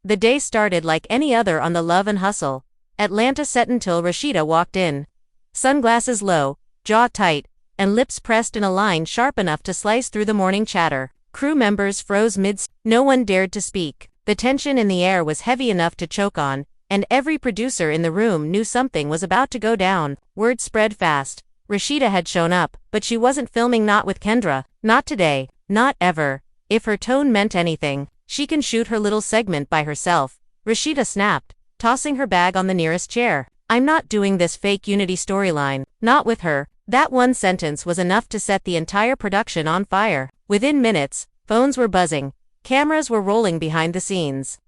The day started like any other on the Love and Hustle. Atlanta set until Rasheeda walked in. Sunglasses low, jaw tight, and lips pressed in a line sharp enough to slice through the morning chatter. Crew members froze no one dared to speak. The tension in the air was heavy enough to choke on, and every producer in the room knew something was about to go down. Word spread fast. Rasheeda had shown up, but she wasn't filming, not with Kendra, not today, not ever. If her tone meant anything, she can shoot her little segment by herself. Rasheeda snapped, tossing her bag on the nearest chair. I'm not doing this fake unity storyline, not with her. That one sentence was enough to set the entire production on fire. Within minutes, phones were buzzing, cameras were rolling behind the scenes,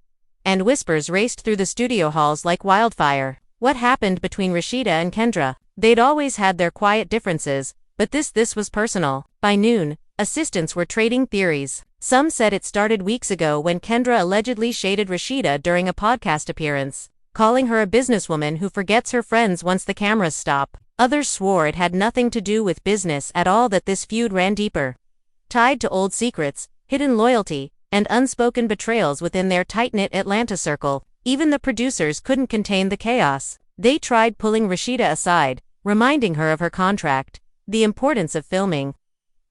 and whispers raced through the studio halls like wildfire. What happened between Rasheeda and Kendra? They'd always had their quiet differences, but this was personal. By noon, assistants were trading theories. Some said it started weeks ago when Kendra allegedly shaded Rasheeda during a podcast appearance, calling her a businesswoman who forgets her friends once the cameras stop. Others swore it had nothing to do with business at all, that this feud ran deeper, tied to old secrets, hidden loyalty, and unspoken betrayals within their tight-knit Atlanta circle. Even the producers couldn't contain the chaos. They tried pulling Rasheeda aside, reminding her of her contract, the importance of filming,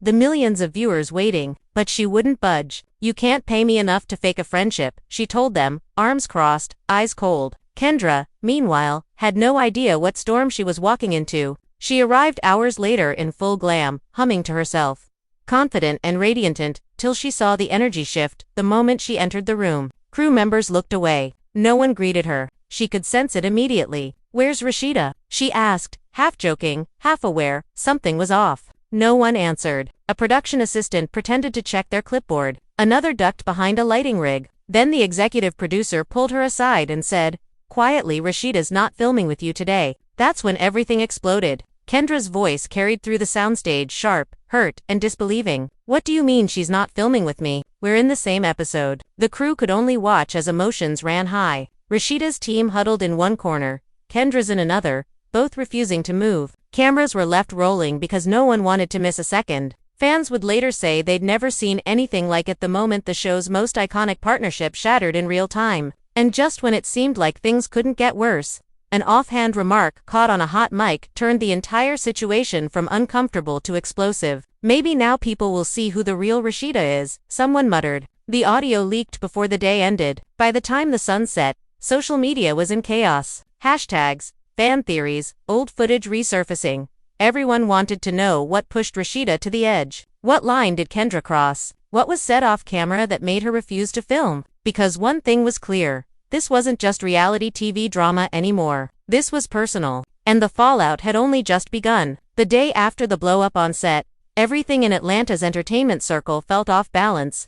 the millions of viewers waiting, but she wouldn't budge. You can't pay me enough to fake a friendship, she told them, arms crossed, eyes cold. Kendra, meanwhile, had no idea what storm she was walking into. She arrived hours later in full glam, humming to herself, confident and radiant, till she saw the energy shift the moment she entered the room. Crew members looked away. No one greeted her. She could sense it immediately. Where's Rasheeda? She asked, half joking, half aware something was off. No one answered. A production assistant pretended to check their clipboard. Another ducked behind a lighting rig. Then the executive producer pulled her aside and said, quietly, Rasheeda's not filming with you today. That's when everything exploded. Kendra's voice carried through the soundstage, sharp, hurt, and disbelieving. What do you mean she's not filming with me? We're in the same episode. The crew could only watch as emotions ran high. Rasheeda's team huddled in one corner, Kendra's in another, both refusing to move. Cameras were left rolling because no one wanted to miss a second. Fans would later say they'd never seen anything like it. The moment the show's most iconic partnership shattered in real time. And just when it seemed like things couldn't get worse, an offhand remark caught on a hot mic turned the entire situation from uncomfortable to explosive. Maybe now people will see who the real Rasheeda is, someone muttered. The audio leaked before the day ended. By the time the sun set, social media was in chaos. Hashtags, fan theories, old footage resurfacing. Everyone wanted to know what pushed Rasheeda to the edge. What line did Kendra cross? What was said off camera that made her refuse to film? Because one thing was clear. This wasn't just reality TV drama anymore. This was personal. And the fallout had only just begun. The day after the blow-up on set, everything in Atlanta's entertainment circle felt off balance.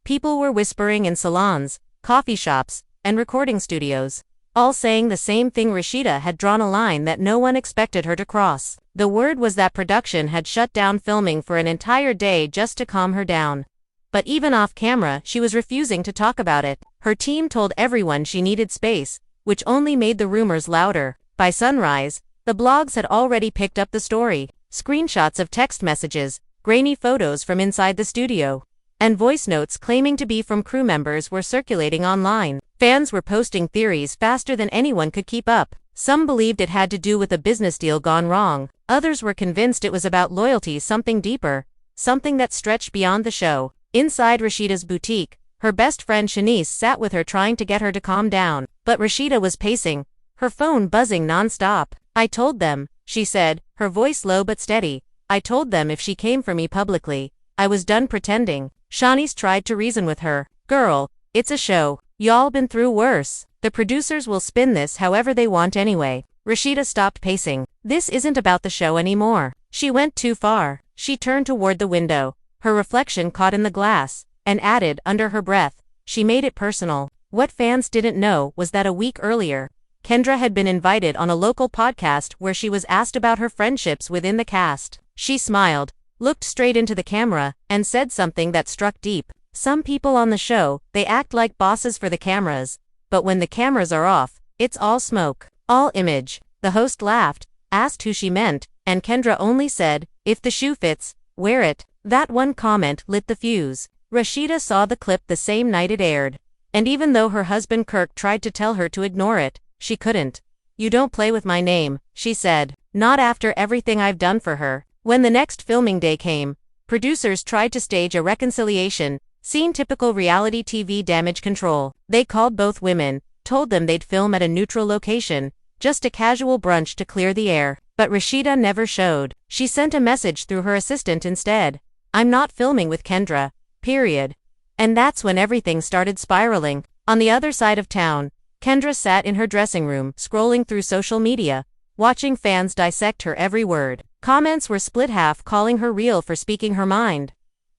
People were whispering in salons, coffee shops, and recording studios, all saying the same thing: Rasheeda had drawn a line that no one expected her to cross. The word was that production had shut down filming for an entire day just to calm her down. But even off camera, she was refusing to talk about it. Her team told everyone she needed space, which only made the rumors louder. By sunrise, the blogs had already picked up the story. Screenshots of text messages, grainy photos from inside the studio, and voice notes claiming to be from crew members were circulating online. Fans were posting theories faster than anyone could keep up. Some believed it had to do with a business deal gone wrong. Others were convinced it was about loyalty, something deeper, something that stretched beyond the show. Inside Rasheeda's boutique, her best friend Shanice sat with her, trying to get her to calm down. But Rasheeda was pacing, her phone buzzing non-stop. I told them, she said, her voice low but steady. I told them if she came for me publicly, I was done pretending. Shanice tried to reason with her. Girl, it's a show. Y'all been through worse. The producers will spin this however they want anyway. Rasheeda stopped pacing. This isn't about the show anymore. She went too far. She turned toward the window, her reflection caught in the glass, and added under her breath, she made it personal. What fans didn't know was that a week earlier, Kendra had been invited on a local podcast where she was asked about her friendships within the cast. She smiled, looked straight into the camera, and said something that struck deep. Some people on the show, they act like bosses for the cameras, but when the cameras are off, it's all smoke, all image. The host laughed, asked who she meant, and Kendra only said, if the shoe fits, wear it. That one comment lit the fuse. Rasheeda saw the clip the same night it aired. And even though her husband Kirk tried to tell her to ignore it, she couldn't. "You don't play with my name," she said. "Not after everything I've done for her." When the next filming day came, producers tried to stage a reconciliation, seeing typical reality TV damage control. They called both women, told them they'd film at a neutral location, just a casual brunch to clear the air. But Rasheeda never showed. She sent a message through her assistant instead. "I'm not filming with Kendra. Period." And that's when everything started spiraling. On the other side of town, Kendra sat in her dressing room, scrolling through social media, watching fans dissect her every word. Comments were split, half calling her real for speaking her mind,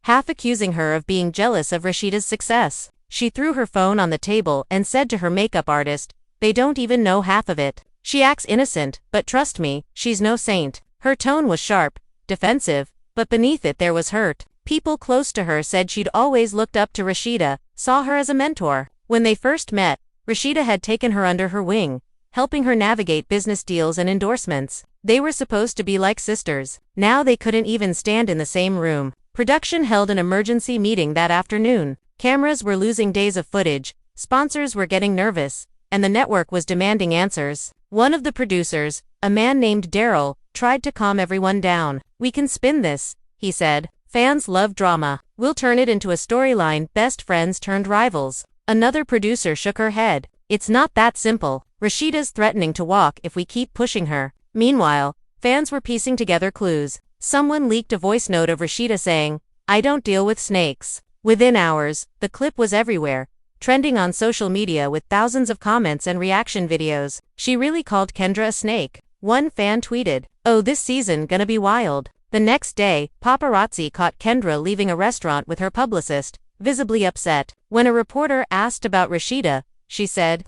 half accusing her of being jealous of Rasheeda's success. She threw her phone on the table and said to her makeup artist, "They don't even know half of it. She acts innocent, but trust me, she's no saint." Her tone was sharp, defensive, but beneath it there was hurt. People close to her said she'd always looked up to Rasheeda, saw her as a mentor. When they first met, Rasheeda had taken her under her wing, helping her navigate business deals and endorsements. They were supposed to be like sisters. Now they couldn't even stand in the same room. Production held an emergency meeting that afternoon. Cameras were losing days of footage, sponsors were getting nervous, and the network was demanding answers. One of the producers, a man named Daryl, tried to calm everyone down. "We can spin this," he said. "Fans love drama. We'll turn it into a storyline, best friends turned rivals." Another producer shook her head. "It's not that simple. Rasheeda's threatening to walk if we keep pushing her." Meanwhile, fans were piecing together clues. Someone leaked a voice note of Rasheeda saying, "I don't deal with snakes." Within hours, the clip was everywhere, trending on social media with thousands of comments and reaction videos. "She really called Kendra a snake," one fan tweeted. "Oh, this season gonna be wild." The next day, paparazzi caught Kendra leaving a restaurant with her publicist, visibly upset. When a reporter asked about Rasheeda, she said,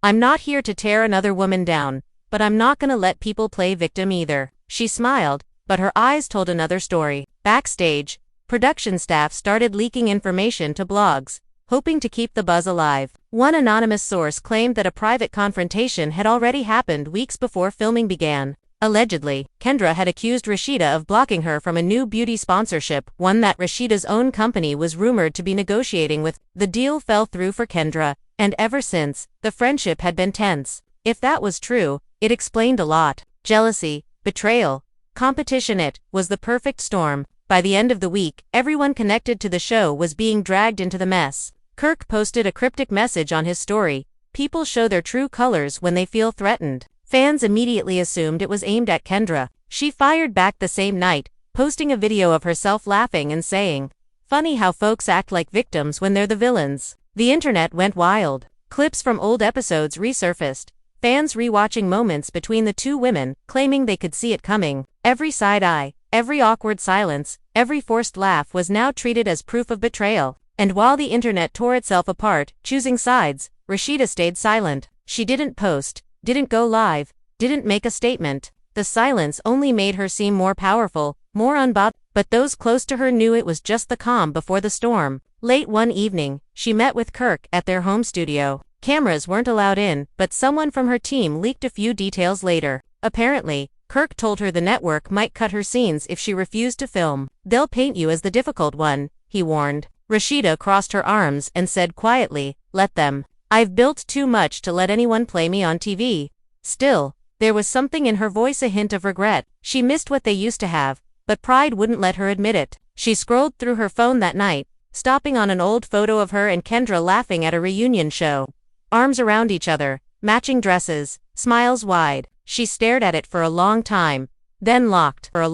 "I'm not here to tear another woman down, but I'm not gonna let people play victim either." She smiled, but her eyes told another story. Backstage, production staff started leaking information to blogs, hoping to keep the buzz alive. One anonymous source claimed that a private confrontation had already happened weeks before filming began. Allegedly, Kendra had accused Rasheeda of blocking her from a new beauty sponsorship, one that Rasheeda's own company was rumored to be negotiating with. The deal fell through for Kendra, and ever since, the friendship had been tense. If that was true, it explained a lot. Jealousy, betrayal, competition. It was the perfect storm. By the end of the week, everyone connected to the show was being dragged into the mess. Kirk posted a cryptic message on his story: "People show their true colors when they feel threatened." Fans immediately assumed it was aimed at Kendra. She fired back the same night, posting a video of herself laughing and saying, "Funny how folks act like victims when they're the villains." The internet went wild. Clips from old episodes resurfaced, fans rewatching moments between the two women, claiming they could see it coming. Every side eye, every awkward silence, every forced laugh was now treated as proof of betrayal. And while the internet tore itself apart, choosing sides, Rasheeda stayed silent. She didn't post, didn't go live, didn't make a statement. The silence only made her seem more powerful, more unbothered. But those close to her knew it was just the calm before the storm. Late one evening, she met with Kirk at their home studio. Cameras weren't allowed in, but someone from her team leaked a few details later. Apparently, Kirk told her the network might cut her scenes if she refused to film. "They'll paint you as the difficult one," he warned. Rasheeda crossed her arms and said quietly, "Let them. I've built too much to let anyone play me on TV." Still, there was something in her voice, a hint of regret. She missed what they used to have, but pride wouldn't let her admit it. She scrolled through her phone that night, stopping on an old photo of her and Kendra laughing at a reunion show. Arms around each other, matching dresses, smiles wide. She stared at it for a long time, then locked her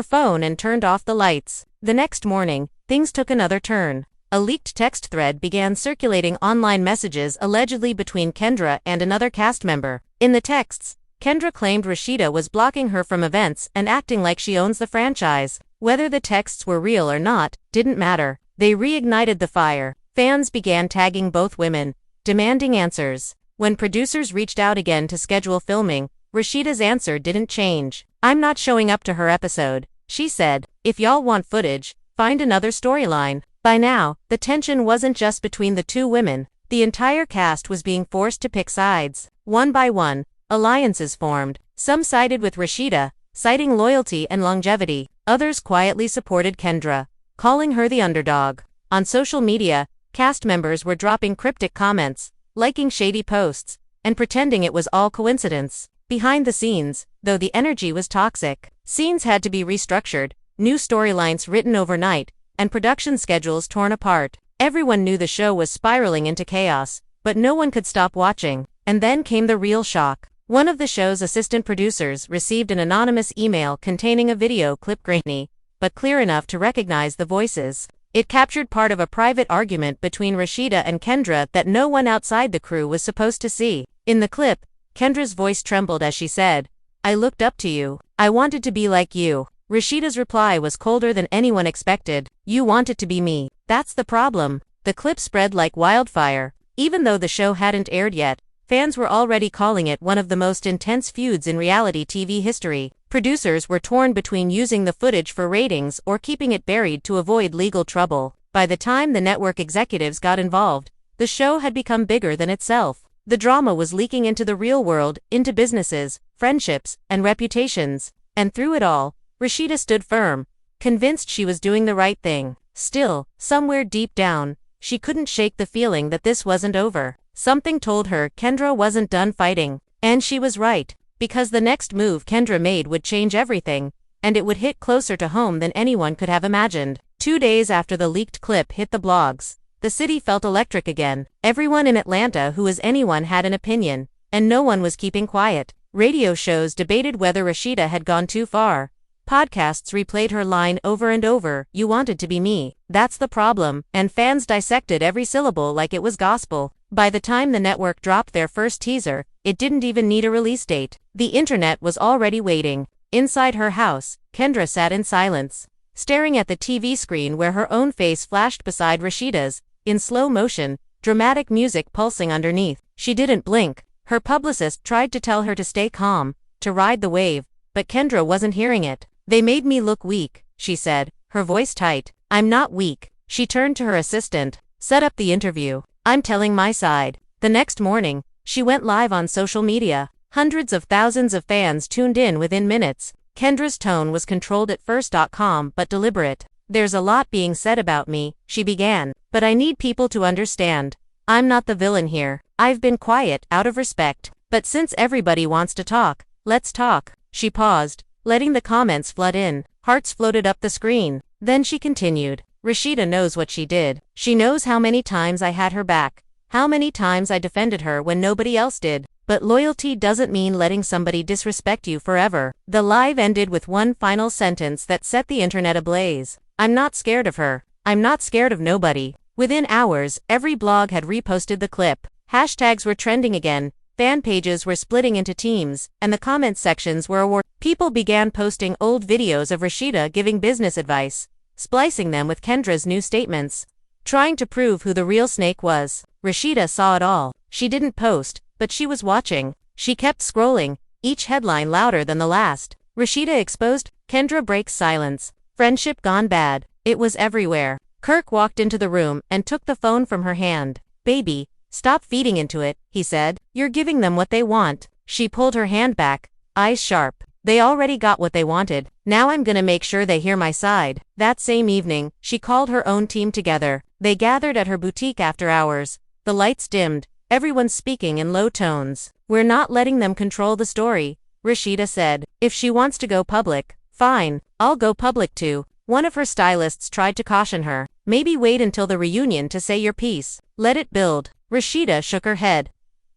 phone and turned off the lights. The next morning, things took another turn. A leaked text thread began circulating online, messages allegedly between Kendra and another cast member. In the texts, Kendra claimed Rasheeda was blocking her from events and acting like she owns the franchise. Whether the texts were real or not, didn't matter. They reignited the fire. Fans began tagging both women, demanding answers. When producers reached out again to schedule filming, Rasheeda's answer didn't change. "I'm not showing up to her episode," she said. "If y'all want footage, find another storyline." By now, the tension wasn't just between the two women. The entire cast was being forced to pick sides. One by one, alliances formed. Some sided with Rasheeda, citing loyalty and longevity. Others quietly supported Kendra, calling her the underdog. On social media, Cast members were dropping cryptic comments, liking shady posts, and pretending it was all coincidence. Behind the scenes, though, the energy was toxic. Scenes had to be restructured, new storylines written overnight, and production schedules torn apart. Everyone knew the show was spiraling into chaos, but no one could stop watching. And then came the real shock. One of the show's assistant producers received an anonymous email containing a video clip grainy, but clear enough to recognize the voices. It captured part of a private argument between Rasheeda and Kendra that no one outside the crew was supposed to see. In the clip, Kendra's voice trembled as she said, "I looked up to you. I wanted to be like you." Rasheeda's reply was colder than anyone expected. "You wanted to be me. That's the problem." The clip spread like wildfire. Even though the show hadn't aired yet, fans were already calling it one of the most intense feuds in reality TV history. Producers were torn between using the footage for ratings or keeping it buried to avoid legal trouble. By the time the network executives got involved, the show had become bigger than itself. The drama was leaking into the real world, into businesses, friendships, and reputations. And through it all, Rasheeda stood firm, convinced she was doing the right thing. Still, somewhere deep down, she couldn't shake the feeling that this wasn't over. Something told her Kendra wasn't done fighting. And she was right, because the next move Kendra made would change everything, and it would hit closer to home than anyone could have imagined. 2 days after the leaked clip hit the blogs, the city felt electric again. Everyone in Atlanta who was anyone had an opinion, and no one was keeping quiet. Radio shows debated whether Rasheeda had gone too far. Podcasts replayed her line over and over, "You wanted to be me. That's the problem," and fans dissected every syllable like it was gospel. By the time the network dropped their first teaser, it didn't even need a release date. The internet was already waiting. Inside her house, Kendra sat in silence, staring at the TV screen where her own face flashed beside Rasheeda's, in slow motion, dramatic music pulsing underneath. She didn't blink. Her publicist tried to tell her to stay calm, to ride the wave, but Kendra wasn't hearing it. "They made me look weak," she said, her voice tight. "I'm not weak." She turned to her assistant. "Set up the interview. I'm telling my side." The next morning, she went live on social media. Hundreds of thousands of fans tuned in within minutes. Kendra's tone was controlled at first, calm but deliberate. "There's a lot being said about me," she began, "but I need people to understand. I'm not the villain here. I've been quiet, out of respect. But since everybody wants to talk, let's talk." She paused, letting the comments flood in. Hearts floated up the screen. Then she continued, "Rasheeda knows what she did. She knows how many times I had her back, how many times I defended her when nobody else did. But loyalty doesn't mean letting somebody disrespect you forever." The live ended with one final sentence that set the internet ablaze. "I'm not scared of her. I'm not scared of nobody." Within hours, every blog had reposted the clip. Hashtags were trending again, fan pages were splitting into teams, and the comment sections were award. People began posting old videos of Rasheeda giving business advice, splicing them with Kendra's new statements, trying to prove who the real snake was. Rasheeda saw it all. She didn't post, but she was watching. She kept scrolling, each headline louder than the last. "Rasheeda exposed, Kendra breaks silence. Friendship gone bad." It was everywhere. Kirk walked into the room and took the phone from her hand. "Baby, stop feeding into it," he said. "You're giving them what they want." She pulled her hand back, eyes sharp. "They already got what they wanted. Now I'm gonna make sure they hear my side." That same evening, she called her own team together. They gathered at her boutique after hours. The lights dimmed, everyone speaking in low tones. "We're not letting them control the story," Rasheeda said. "If she wants to go public, fine, I'll go public too." One of her stylists tried to caution her. "Maybe wait until the reunion to say your piece. Let it build." Rasheeda shook her head.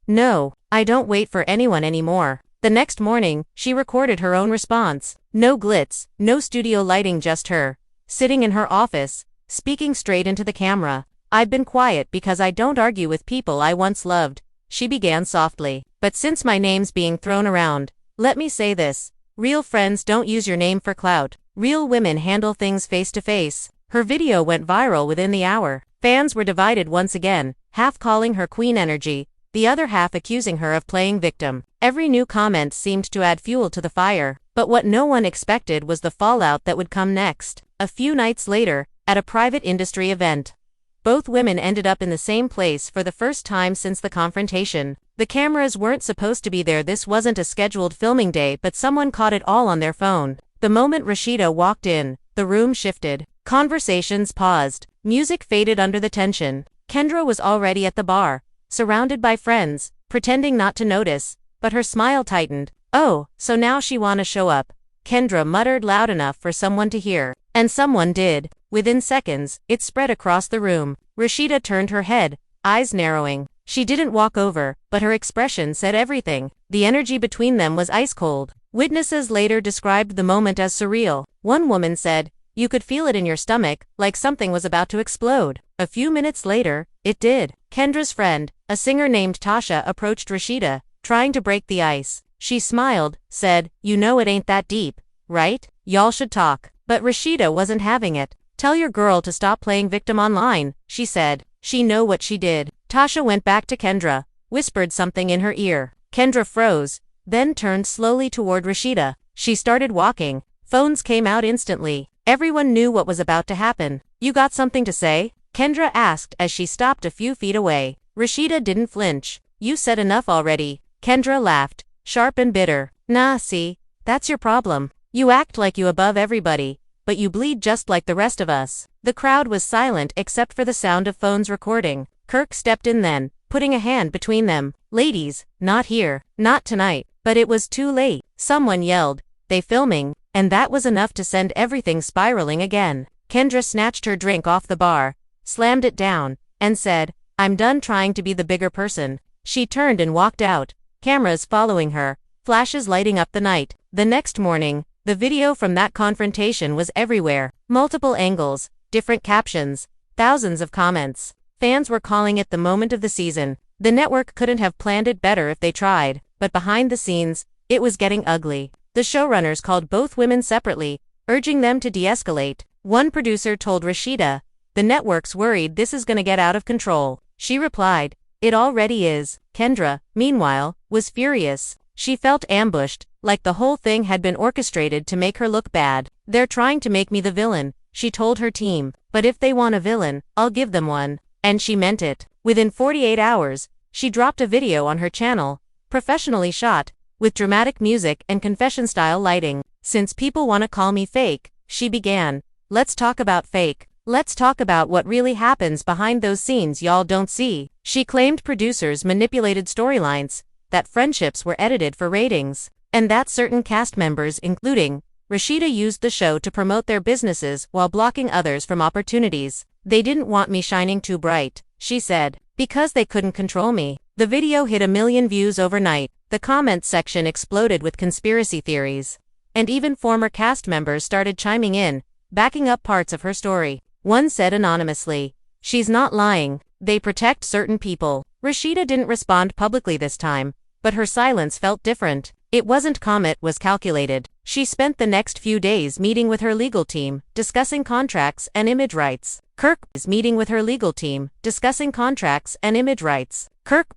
"No, I don't wait for anyone anymore." The next morning, she recorded her own response. No glitz, no studio lighting, just her, sitting in her office, speaking straight into the camera. "I've been quiet because I don't argue with people I once loved," she began softly. "But since my name's being thrown around, let me say this. Real friends don't use your name for clout. Real women handle things face to face." Her video went viral within the hour. Fans were divided once again, half calling her queen energy, the other half accusing her of playing victim. Every new comment seemed to add fuel to the fire. But what no one expected was the fallout that would come next. A few nights later, at a private industry event, both women ended up in the same place for the first time since the confrontation. The cameras weren't supposed to be there. This wasn't a scheduled filming day, but someone caught it all on their phone. The moment Rasheeda walked in, the room shifted. Conversations paused. Music faded under the tension. Kendra was already at the bar, surrounded by friends, pretending not to notice, but her smile tightened. "Oh, so now she wanna show up," Kendra muttered loud enough for someone to hear. And someone did. Within seconds, it spread across the room. Rasheeda turned her head, eyes narrowing. She didn't walk over, but her expression said everything. The energy between them was ice cold. Witnesses later described the moment as surreal. One woman said, "You could feel it in your stomach, like something was about to explode." A few minutes later, it did. Kendra's friend, a singer named Tasha, approached Rasheeda, trying to break the ice. She smiled, said, "You know it ain't that deep, right? Y'all should talk." But Rasheeda wasn't having it. "Tell your girl to stop playing victim online," she said. She know what she did. Tasha went back to Kendra, whispered something in her ear. Kendra froze, then turned slowly toward Rasheeda. She started walking. Phones came out instantly. Everyone knew what was about to happen. "You got something to say?" Kendra asked as she stopped a few feet away. Rasheeda didn't flinch. "You said enough already." Kendra laughed, sharp and bitter. "Nah, see, that's your problem. You act like you above everybody, but you bleed just like the rest of us." The crowd was silent except for the sound of phones recording. Kirk stepped in then, putting a hand between them. "Ladies, not here, not tonight." But it was too late. Someone yelled, "They filming," and that was enough to send everything spiraling again. Kendra snatched her drink off the bar, slammed it down, and said, "I'm done trying to be the bigger person." She turned and walked out, cameras following her, flashes lighting up the night. The next morning, the video from that confrontation was everywhere. Multiple angles, different captions, thousands of comments. Fans were calling it the moment of the season. The network couldn't have planned it better if they tried, but behind the scenes, it was getting ugly. The showrunners called both women separately, urging them to de-escalate. One producer told Rasheeda, "The network's worried this is gonna get out of control." She replied, "It already is." Kendra, meanwhile, was furious. She felt ambushed, like the whole thing had been orchestrated to make her look bad. "They're trying to make me the villain," she told her team. "But if they want a villain, I'll give them one." And she meant it. Within 48 hours, she dropped a video on her channel, professionally shot, with dramatic music and confession-style lighting. "Since people want to call me fake," she began, "let's talk about fake. Let's talk about what really happens behind those scenes y'all don't see." She claimed producers manipulated storylines, that friendships were edited for ratings, and that certain cast members, including Rasheeda, used the show to promote their businesses while blocking others from opportunities. "They didn't want me shining too bright," she said, "because they couldn't control me." The video hit 1 million views overnight. The comments section exploded with conspiracy theories. And even former cast members started chiming in, backing up parts of her story. One said anonymously, "She's not lying. They protect certain people." Rasheeda didn't respond publicly this time, but her silence felt different. It wasn't calm, it was calculated. She spent the next few days meeting with her legal team, discussing contracts and image rights. Kirk is meeting with her legal team, discussing contracts and image rights. Kirk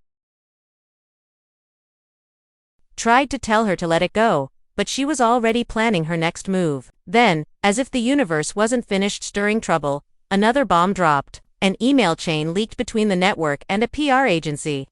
tried to tell her to let it go, but she was already planning her next move. Then, as if the universe wasn't finished stirring trouble, another bomb dropped. An email chain leaked between the network and a PR agency,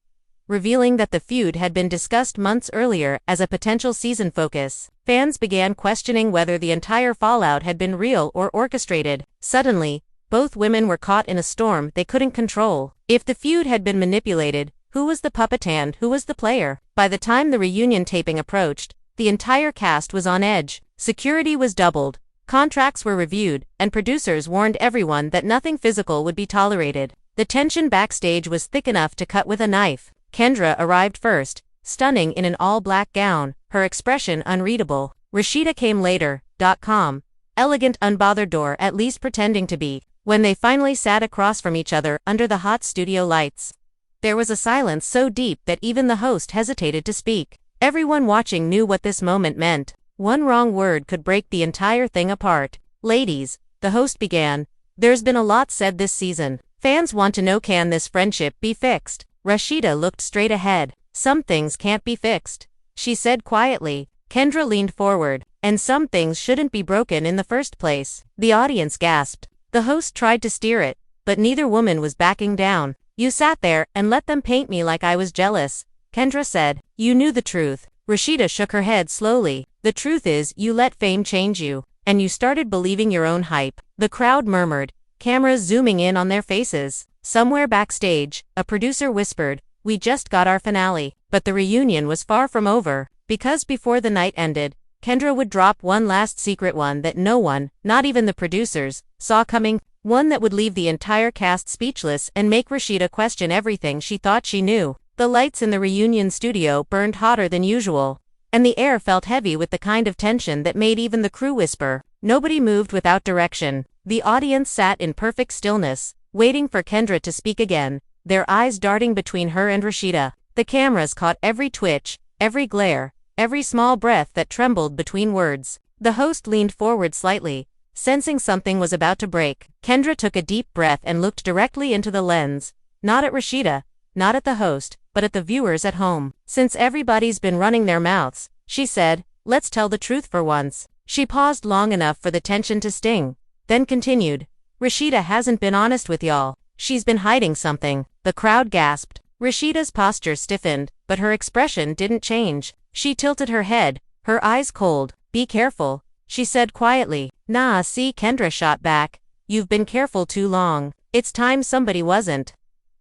revealing that the feud had been discussed months earlier as a potential season focus. Fans began questioning whether the entire fallout had been real or orchestrated. Suddenly, both women were caught in a storm they couldn't control. If the feud had been manipulated, who was the puppet and who was the player? By the time the reunion taping approached, the entire cast was on edge. Security was doubled, contracts were reviewed, and producers warned everyone that nothing physical would be tolerated. The tension backstage was thick enough to cut with a knife. Kendra arrived first, stunning in an all-black gown, her expression unreadable. Rasheeda came later, .com, elegant, unbothered, or at least pretending to be. When they finally sat across from each other under the hot studio lights, there was a silence so deep that even the host hesitated to speak. Everyone watching knew what this moment meant. One wrong word could break the entire thing apart. "Ladies," the host began, "there's been a lot said this season. Fans want to know, can this friendship be fixed?" Rasheeda looked straight ahead. "Some things can't be fixed," she said quietly. Kendra leaned forward, "And some things shouldn't be broken in the first place." The audience gasped. The host tried to steer it, but neither woman was backing down. "You sat there and let them paint me like I was jealous," Kendra said. "You knew the truth." Rasheeda shook her head slowly. "The truth is, you let fame change you, and you started believing your own hype." The crowd murmured, cameras zooming in on their faces. Somewhere backstage, a producer whispered, "We just got our finale." But the reunion was far from over, because before the night ended, Kendra would drop one last secret, one that no one, not even the producers, saw coming, one that would leave the entire cast speechless and make Rasheeda question everything she thought she knew. The lights in the reunion studio burned hotter than usual, and the air felt heavy with the kind of tension that made even the crew whisper. Nobody moved without direction. The audience sat in perfect stillness, waiting for Kendra to speak again, their eyes darting between her and Rasheeda. The cameras caught every twitch, every glare, every small breath that trembled between words. The host leaned forward slightly, sensing something was about to break. Kendra took a deep breath and looked directly into the lens, not at Rasheeda, not at the host, but at the viewers at home. "Since everybody's been running their mouths," she said, "let's tell the truth for once." She paused long enough for the tension to sting, then continued, "Rasheeda hasn't been honest with y'all. She's been hiding something." The crowd gasped. Rasheeda's posture stiffened, but her expression didn't change. She tilted her head, her eyes cold. "Be careful," she said quietly. "Nah, see," Kendra shot back. "You've been careful too long. It's time somebody wasn't."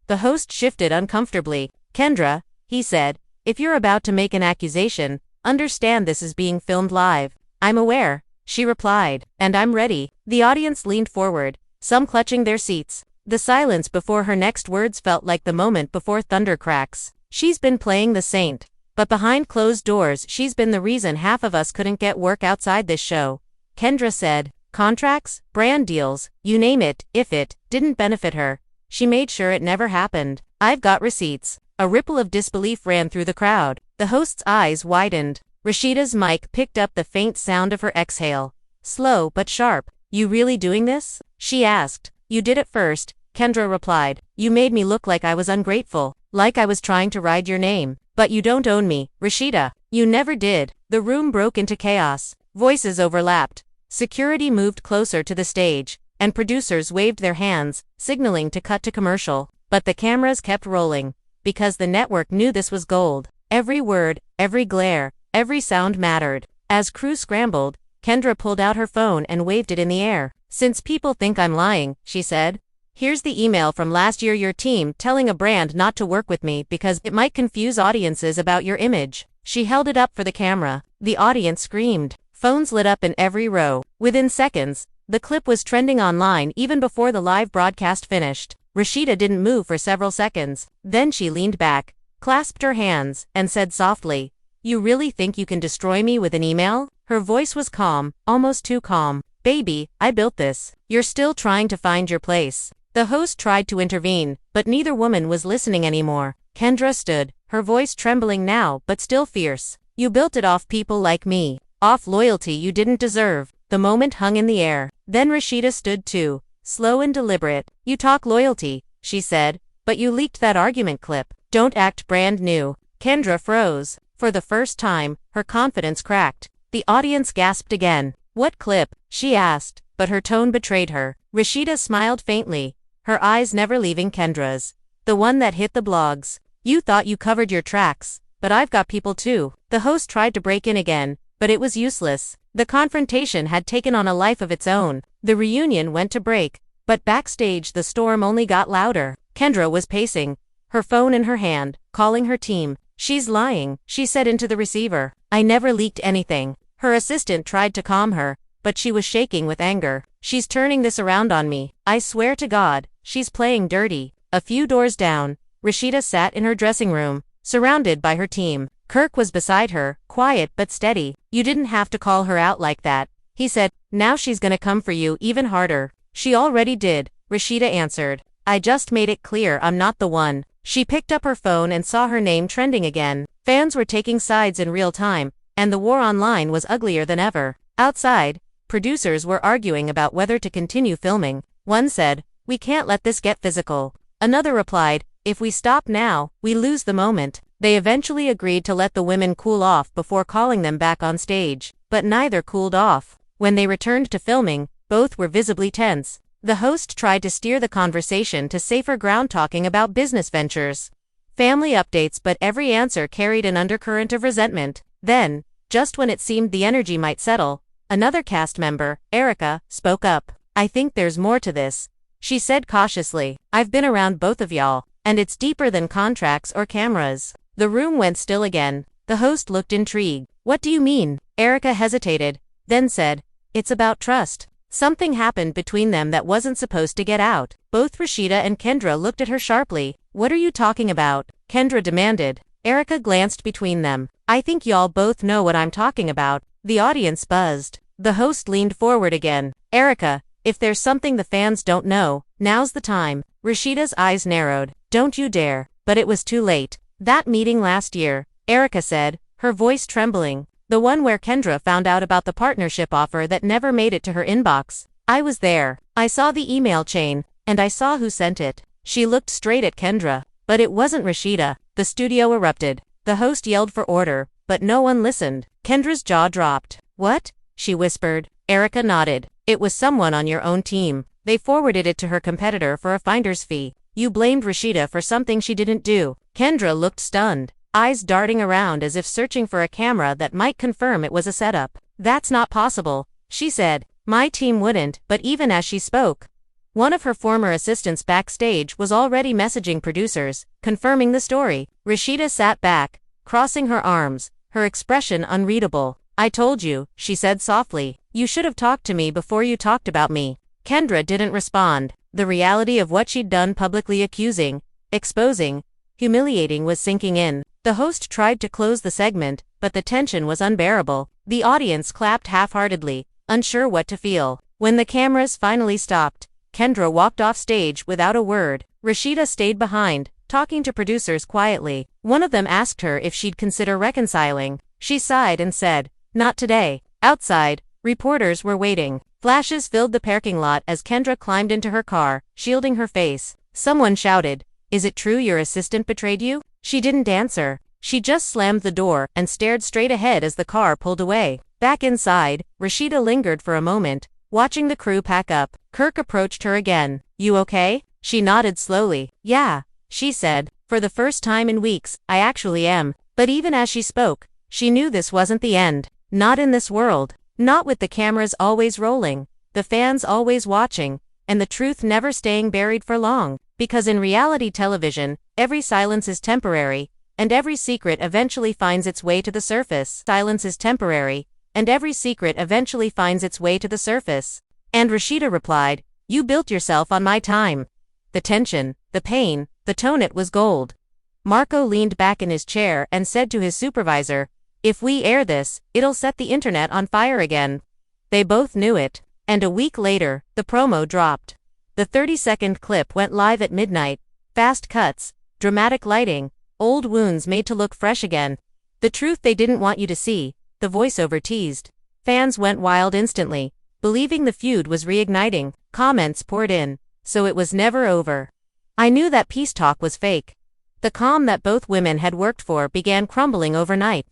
The host shifted uncomfortably. "Kendra," he said, "if you're about to make an accusation, understand this is being filmed live." "I'm aware," she replied, "and I'm ready." The audience leaned forward, some clutching their seats. The silence before her next words felt like the moment before thunder cracks. "She's been playing the saint, but behind closed doors she's been the reason half of us couldn't get work outside this show," Kendra said. "Contracts, brand deals, you name it, if it didn't benefit her, she made sure it never happened. I've got receipts." A ripple of disbelief ran through the crowd. The host's eyes widened. Rasheeda's mic picked up the faint sound of her exhale. Slow but sharp. "You really doing this?" she asked. "You did at first," Kendra replied. "You made me look like I was ungrateful, like I was trying to ride your name. But you don't own me, Rasheeda. You never did." The room broke into chaos. Voices overlapped. Security moved closer to the stage, and producers waved their hands, signaling to cut to commercial. But the cameras kept rolling, because the network knew this was gold. Every word, every glare, every sound mattered. As crew scrambled, Kendra pulled out her phone and waved it in the air. "Since people think I'm lying," she said, "here's the email from last year, your team telling a brand not to work with me because it might confuse audiences about your image." She held it up for the camera. The audience screamed. Phones lit up in every row. Within seconds, the clip was trending online even before the live broadcast finished. Rasheeda didn't move for several seconds. Then she leaned back, clasped her hands, and said softly, "You really think you can destroy me with an email?" Her voice was calm, almost too calm. "Baby, I built this. You're still trying to find your place." The host tried to intervene, but neither woman was listening anymore. Kendra stood, her voice trembling now but still fierce. "You built it off people like me, off loyalty you didn't deserve." The moment hung in the air. Then Rasheeda stood too, slow and deliberate. "You talk loyalty," she said, "but you leaked that argument clip. Don't act brand new." Kendra froze. For the first time, her confidence cracked. The audience gasped again. "What clip?" she asked, but her tone betrayed her. Rasheeda smiled faintly, her eyes never leaving Kendra's. "The one that hit the blogs. You thought you covered your tracks, but I've got people too." The host tried to break in again, but it was useless. The confrontation had taken on a life of its own. The reunion went to break, but backstage the storm only got louder. Kendra was pacing, her phone in her hand, calling her team. "She's lying," she said into the receiver. "I never leaked anything." Her assistant tried to calm her, but she was shaking with anger. "She's turning this around on me. I swear to God, she's playing dirty." A few doors down, Rasheeda sat in her dressing room, surrounded by her team. Kirk was beside her, quiet but steady. "You didn't have to call her out like that," he said. "Now she's gonna come for you even harder." "She already did," Rasheeda answered. "I just made it clear I'm not the one." She picked up her phone and saw her name trending again. Fans were taking sides in real time, and the war online was uglier than ever. Outside, producers were arguing about whether to continue filming. One said, "We can't let this get physical." Another replied, "If we stop now, we lose the moment." They eventually agreed to let the women cool off before calling them back on stage, but neither cooled off. When they returned to filming, both were visibly tense. The host tried to steer the conversation to safer ground, talking about business ventures, family updates, but every answer carried an undercurrent of resentment. Then, just when it seemed the energy might settle, another cast member, Erica, spoke up. "I think there's more to this. she said cautiously. I've been around both of y'all, and it's deeper than contracts or cameras. The room went still again. The host looked intrigued. What do you mean? Erica hesitated, then said, it's about trust. Something happened between them that wasn't supposed to get out. Both Rasheeda and Kendra looked at her sharply. What are you talking about? Kendra demanded. Erica glanced between them. I think y'all both know what I'm talking about. The audience buzzed. The host leaned forward again. Erica, if there's something the fans don't know, now's the time. Rasheeda's eyes narrowed. Don't you dare. But it was too late. That meeting last year, Erica said, her voice trembling. The one where Kendra found out about the partnership offer that never made it to her inbox. I was there. I saw the email chain, and I saw who sent it. She looked straight at Kendra. But it wasn't Rasheeda. The studio erupted. The host yelled for order, but no one listened. Kendra's jaw dropped. What? She whispered. Erica nodded. It was someone on your own team. They forwarded it to her competitor for a finder's fee. You blamed Rasheeda for something she didn't do. Kendra looked stunned, eyes darting around as if searching for a camera that might confirm it was a setup. That's not possible, she said. My team wouldn't. But even as she spoke, one of her former assistants backstage was already messaging producers, confirming the story. Rasheeda sat back, crossing her arms, her expression unreadable. I told you, she said softly. You should have talked to me before you talked about me. Kendra didn't respond. The reality of what she'd done, publicly accusing, exposing, humiliating, was sinking in. The host tried to close the segment, but the tension was unbearable. The audience clapped half-heartedly, unsure what to feel. When the cameras finally stopped, Kendra walked off stage without a word. Rasheeda stayed behind, talking to producers quietly. One of them asked her if she'd consider reconciling. She sighed and said, not today. Outside, reporters were waiting. Flashes filled the parking lot as Kendra climbed into her car, shielding her face. Someone shouted, is it true your assistant betrayed you? She didn't answer. She just slammed the door and stared straight ahead as the car pulled away. Back inside, Rasheeda lingered for a moment, watching the crew pack up. Kirk approached her again. You okay? She nodded slowly. Yeah, she said. For the first time in weeks, I actually am. But even as she spoke, she knew this wasn't the end. Not in this world. Not with the cameras always rolling, the fans always watching, and the truth never staying buried for long. Because in reality television, every silence is temporary, and every secret eventually finds its way to the surface. Silence is temporary, and every secret eventually finds its way to the surface. And Rasheeda replied, you built yourself on my time. The tension, the pain, the tone, it was gold. Marco leaned back in his chair and said to his supervisor, if we air this, it'll set the internet on fire again. They both knew it. And a week later, the promo dropped. The 30-second clip went live at midnight. Fast cuts, dramatic lighting, old wounds made to look fresh again. The truth they didn't want you to see, the voiceover teased. Fans went wild instantly, believing the feud was reigniting. Comments poured in. So it was never over. I knew that peace talk was fake. The calm that both women had worked for began crumbling overnight.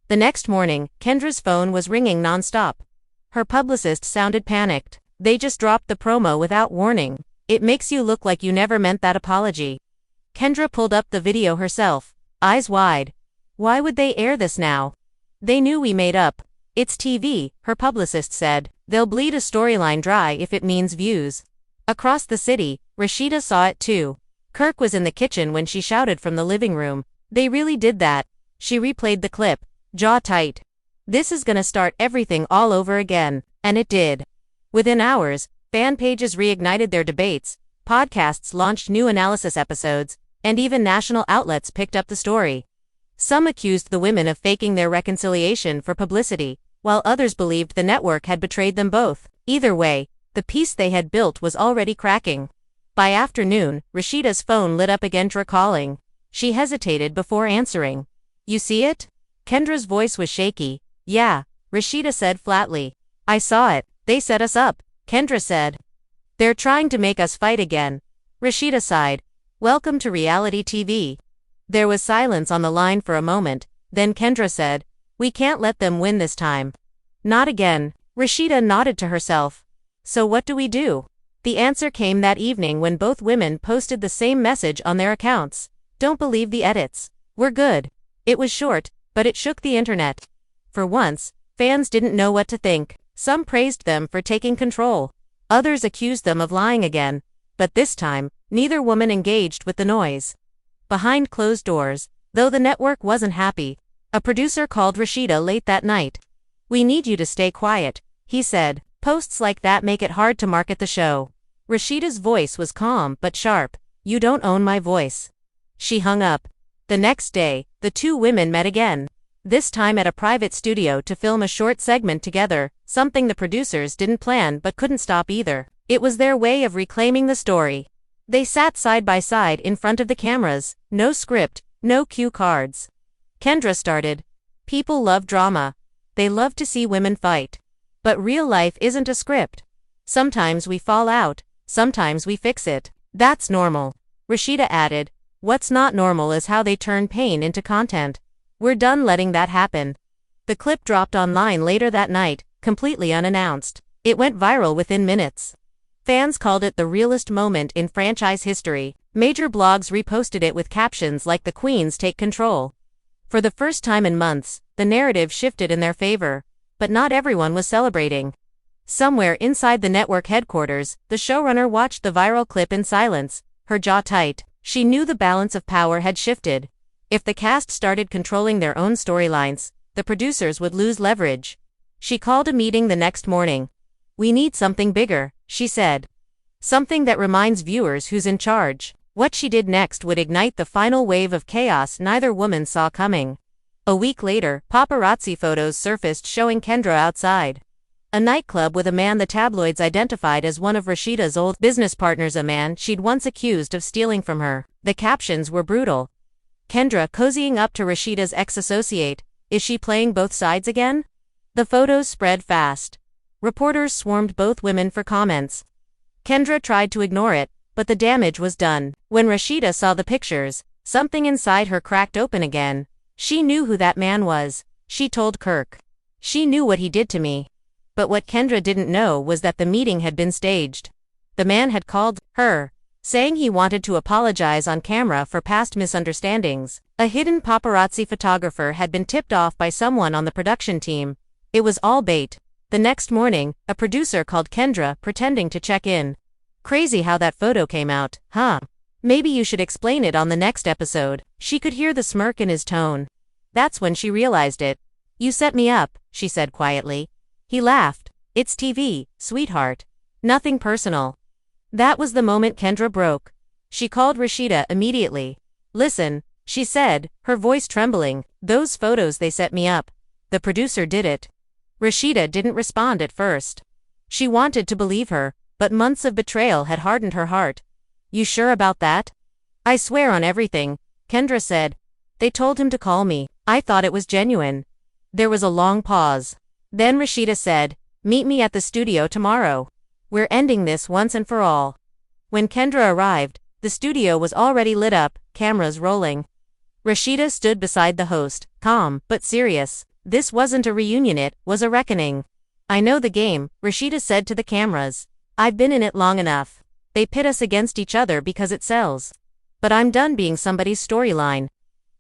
The next morning, Kendra's phone was ringing nonstop. Her publicist sounded panicked. They just dropped the promo without warning. It makes you look like you never meant that apology. Kendra pulled up the video herself, eyes wide. Why would they air this now? They knew we made up. It's TV, her publicist said. They'll bleed a storyline dry if it means views. Across the city, Rasheeda saw it too. Kirk was in the kitchen when she shouted from the living room. They really did that. She replayed the clip, jaw tight. This is gonna start everything all over again. And it did. Within hours, fan pages reignited their debates, podcasts launched new analysis episodes, and even national outlets picked up the story. Some accused the women of faking their reconciliation for publicity, while others believed the network had betrayed them both. Either way, the peace they had built was already cracking. By afternoon, Rasheeda's phone lit up again, calling. She hesitated before answering. You see it? Kendra's voice was shaky. Yeah, Rasheeda said flatly. I saw it. They set us up, Kendra said. They're trying to make us fight again. Rasheeda sighed. Welcome to reality TV. There was silence on the line for a moment, then Kendra said, we can't let them win this time. Not again. Rasheeda nodded to herself. So what do we do? The answer came that evening when both women posted the same message on their accounts. Don't believe the edits. We're good. It was short, but it shook the internet. For once, fans didn't know what to think. Some praised them for taking control. Others accused them of lying again. But this time, neither woman engaged with the noise. Behind closed doors, though the network wasn't happy, a producer called Rasheeda late that night. "We need you to stay quiet," he said. "Posts like that make it hard to market the show." Rasheeda's voice was calm but sharp. "You don't own my voice." She hung up. The next day, the two women met again. This time at a private studio to film a short segment together, something the producers didn't plan but couldn't stop either. It was their way of reclaiming the story. They sat side by side in front of the cameras, no script, no cue cards. Kendra started. "People love drama. They love to see women fight. But real life isn't a script. Sometimes we fall out, sometimes we fix it. That's normal." Rasheeda added, "What's not normal is how they turn pain into content. We're done letting that happen." The clip dropped online later that night, completely unannounced. It went viral within minutes. Fans called it the realest moment in franchise history. Major blogs reposted it with captions like "The Queens take control." For the first time in months, the narrative shifted in their favor, but not everyone was celebrating. Somewhere inside the network headquarters, the showrunner watched the viral clip in silence, her jaw tight. She knew the balance of power had shifted. If the cast started controlling their own storylines, the producers would lose leverage. She called a meeting the next morning. "We need something bigger," she said. "Something that reminds viewers who's in charge." What she did next would ignite the final wave of chaos neither woman saw coming. A week later, paparazzi photos surfaced showing Kendra outside a nightclub with a man the tabloids identified as one of Rasheeda's old business partners, a man she'd once accused of stealing from her. The captions were brutal. "Kendra cozying up to Rasheeda's ex-associate. Is she playing both sides again?" The photos spread fast. Reporters swarmed both women for comments. Kendra tried to ignore it, but the damage was done. When Rasheeda saw the pictures, something inside her cracked open again. She knew who that man was. She told Kirk. "She knew what he did to me." But what Kendra didn't know was that the meeting had been staged. The man had called her, saying he wanted to apologize on camera for past misunderstandings. A hidden paparazzi photographer had been tipped off by someone on the production team. It was all bait. The next morning, a producer called Kendra, pretending to check in. "Crazy how that photo came out, huh? Maybe you should explain it on the next episode." She could hear the smirk in his tone. That's when she realized it. "You set me up," she said quietly. He laughed. "It's TV, sweetheart. Nothing personal." That was the moment Kendra broke. She called Rasheeda immediately. "Listen," she said, her voice trembling. "Those photos, they set me up. The producer did it." Rasheeda didn't respond at first. She wanted to believe her, but months of betrayal had hardened her heart. "You sure about that?" "I swear on everything," Kendra said. "They told him to call me. I thought it was genuine." There was a long pause. Then Rasheeda said, "Meet me at the studio tomorrow. We're ending this once and for all." When Kendra arrived, the studio was already lit up, cameras rolling. Rasheeda stood beside the host, calm but serious. This wasn't a reunion, it was a reckoning. "I know the game," Rasheeda said to the cameras. "I've been in it long enough. They pit us against each other because it sells. But I'm done being somebody's storyline."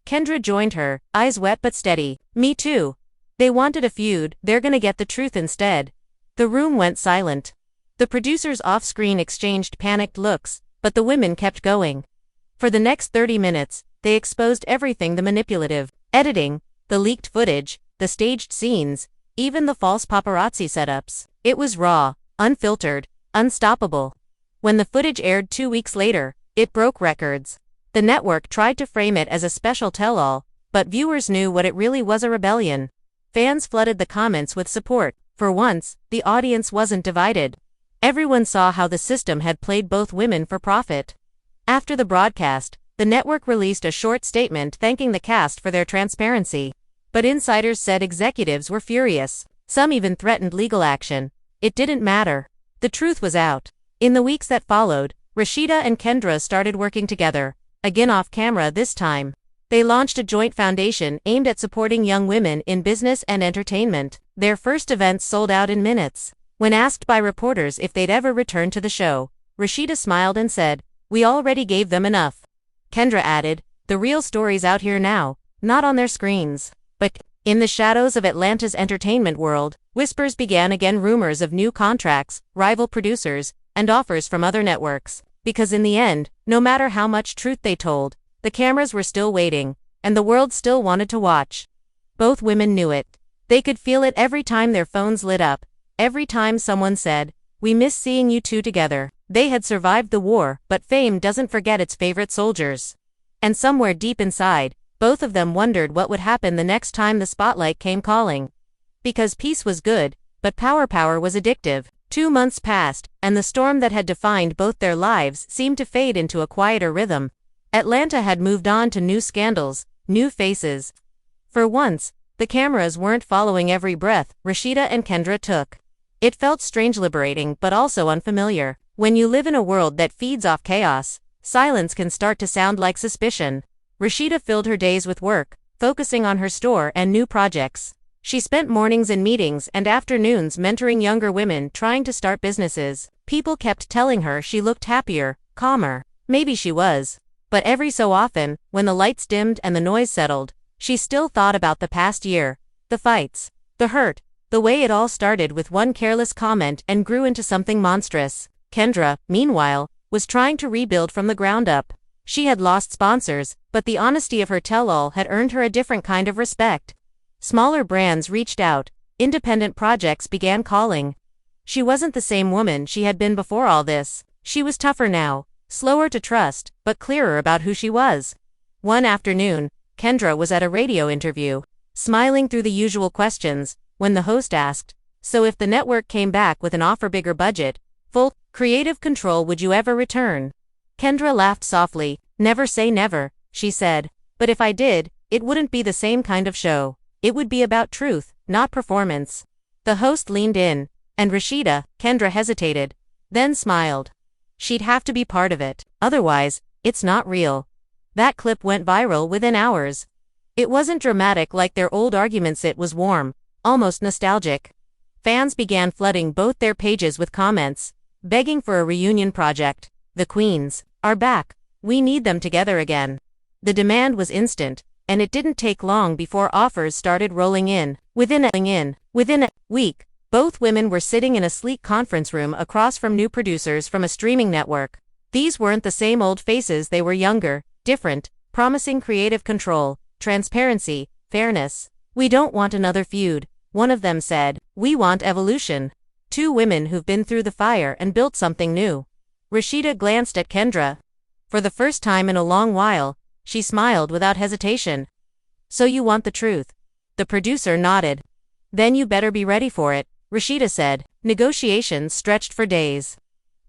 Kendra joined her, eyes wet but steady. "Me too. They wanted a feud, they're gonna get the truth instead." The room went silent. The producers off-screen exchanged panicked looks, but the women kept going. For the next 30 minutes, they exposed everything: the manipulative editing, the leaked footage, the staged scenes, even the false paparazzi setups. It was raw, unfiltered, unstoppable. When the footage aired 2 weeks later, it broke records. The network tried to frame it as a special tell-all, but viewers knew what it really was: a rebellion. Fans flooded the comments with support. For once, the audience wasn't divided. Everyone saw how the system had played both women for profit. After the broadcast, the network released a short statement thanking the cast for their transparency. But insiders said executives were furious. Some even threatened legal action. It didn't matter. The truth was out. In the weeks that followed, Rasheeda and Kendra started working together, again off camera this time. They launched a joint foundation aimed at supporting young women in business and entertainment. Their first events sold out in minutes. When asked by reporters if they'd ever return to the show, Rasheeda smiled and said, "We already gave them enough." Kendra added, "The real story's out here now, not on their screens." But in the shadows of Atlanta's entertainment world, whispers began again: rumors of new contracts, rival producers, and offers from other networks. Because in the end, no matter how much truth they told, the cameras were still waiting, and the world still wanted to watch. Both women knew it. They could feel it every time their phones lit up, every time someone said, "We miss seeing you two together." They had survived the war, but fame doesn't forget its favorite soldiers. And somewhere deep inside, both of them wondered what would happen the next time the spotlight came calling. Because peace was good, but power was addictive. 2 months passed, and the storm that had defined both their lives seemed to fade into a quieter rhythm. Atlanta had moved on to new scandals, new faces. For once, the cameras weren't following every breath Rasheeda and Kendra took. It felt strange, liberating, but also unfamiliar. When you live in a world that feeds off chaos, silence can start to sound like suspicion. Rasheeda filled her days with work, focusing on her store and new projects. She spent mornings in meetings and afternoons mentoring younger women trying to start businesses. People kept telling her she looked happier, calmer. Maybe she was. But every so often, when the lights dimmed and the noise settled, she still thought about the past year. The fights, the hurt, the way it all started with one careless comment and grew into something monstrous. Kendra, meanwhile, was trying to rebuild from the ground up. She had lost sponsors, but the honesty of her tell-all had earned her a different kind of respect. Smaller brands reached out, independent projects began calling. She wasn't the same woman she had been before all this. She was tougher now, slower to trust, but clearer about who she was. One afternoon, Kendra was at a radio interview, smiling through the usual questions, when the host asked, "So if the network came back with an offer, bigger budget, full creative control, would you ever return?" Kendra laughed softly. "Never say never," she said. "But if I did, it wouldn't be the same kind of show. It would be about truth, not performance." The host leaned in, and Rasheeda, Kendra hesitated, then smiled. She'd have to be part of it. Otherwise, it's not real. That clip went viral within hours. It wasn't dramatic like their old arguments, it was warm, almost nostalgic. Fans began flooding both their pages with comments, begging for a reunion project. "The Queens are back. We need them together again." The demand was instant, and it didn't take long before offers started rolling in. Within a week, both women were sitting in a sleek conference room across from new producers from a streaming network. These weren't the same old faces, they were younger, different, promising creative control, transparency, fairness. "We don't want another feud," one of them said. "We want evolution." Two women who've been through the fire and built something new. Rasheeda glanced at Kendra. For the first time in a long while, she smiled without hesitation. "So you want the truth?" The producer nodded. "Then you better be ready for it," Rasheeda said. Negotiations stretched for days.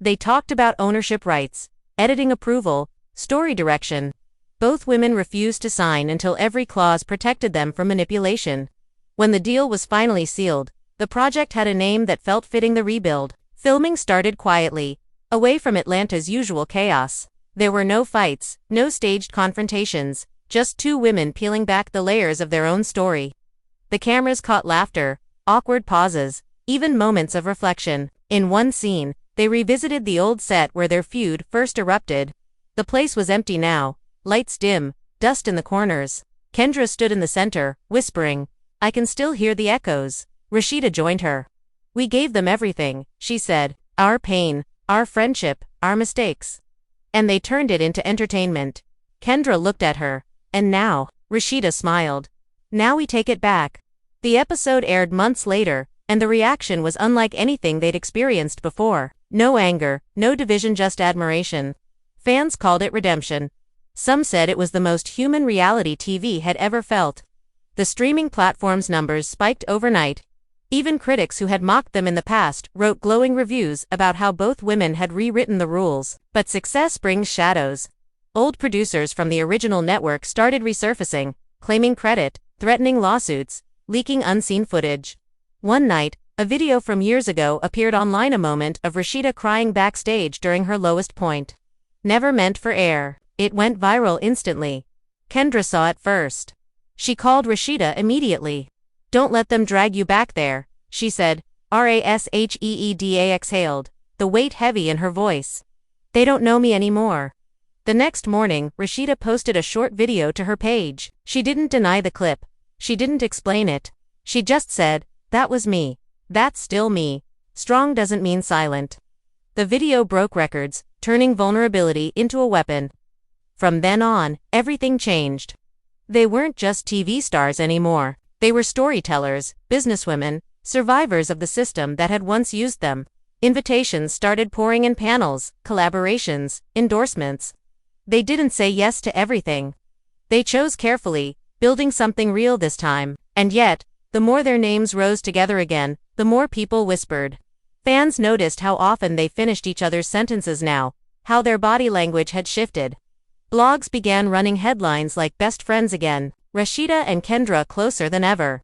They talked about ownership rights, editing approval, story direction. Both women refused to sign until every clause protected them from manipulation. When the deal was finally sealed, the project had a name that felt fitting: the rebuild. Filming started quietly, away from Atlanta's usual chaos. There were no fights, no staged confrontations, just two women peeling back the layers of their own story. The cameras caught laughter, awkward pauses, even moments of reflection. In one scene, they revisited the old set where their feud first erupted. The place was empty now, lights dim, dust in the corners. Kendra stood in the center, whispering, "I can still hear the echoes." Rasheeda joined her. "We gave them everything," she said. "Our pain, our friendship, our mistakes. And they turned it into entertainment." Kendra looked at her. "And now," Rasheeda smiled, "now we take it back." The episode aired months later, and the reaction was unlike anything they'd experienced before. No anger, no division, just admiration. Fans called it redemption. Some said it was the most human reality TV had ever felt. The streaming platform's numbers spiked overnight. Even critics who had mocked them in the past wrote glowing reviews about how both women had rewritten the rules. But success brings shadows. Old producers from the original network started resurfacing, claiming credit, threatening lawsuits, leaking unseen footage. One night, a video from years ago appeared online, a moment of Rasheeda crying backstage during her lowest point. Never meant for air, it went viral instantly. Kendra saw it first. She called Rasheeda immediately. "Don't let them drag you back there," she said. Rasheeda exhaled, the weight heavy in her voice. "They don't know me anymore." The next morning, Rasheeda posted a short video to her page. She didn't deny the clip. She didn't explain it. She just said, "That was me. That's still me. Strong doesn't mean silent." The video broke records, turning vulnerability into a weapon. From then on, everything changed. They weren't just TV stars anymore. They were storytellers, businesswomen, survivors of the system that had once used them. Invitations started pouring in: panels, collaborations, endorsements. They didn't say yes to everything. They chose carefully, building something real this time. And yet, the more their names rose together again, the more people whispered. Fans noticed how often they finished each other's sentences now, how their body language had shifted. Blogs began running headlines like "Best Friends Again," Rasheeda and Kendra closer than ever.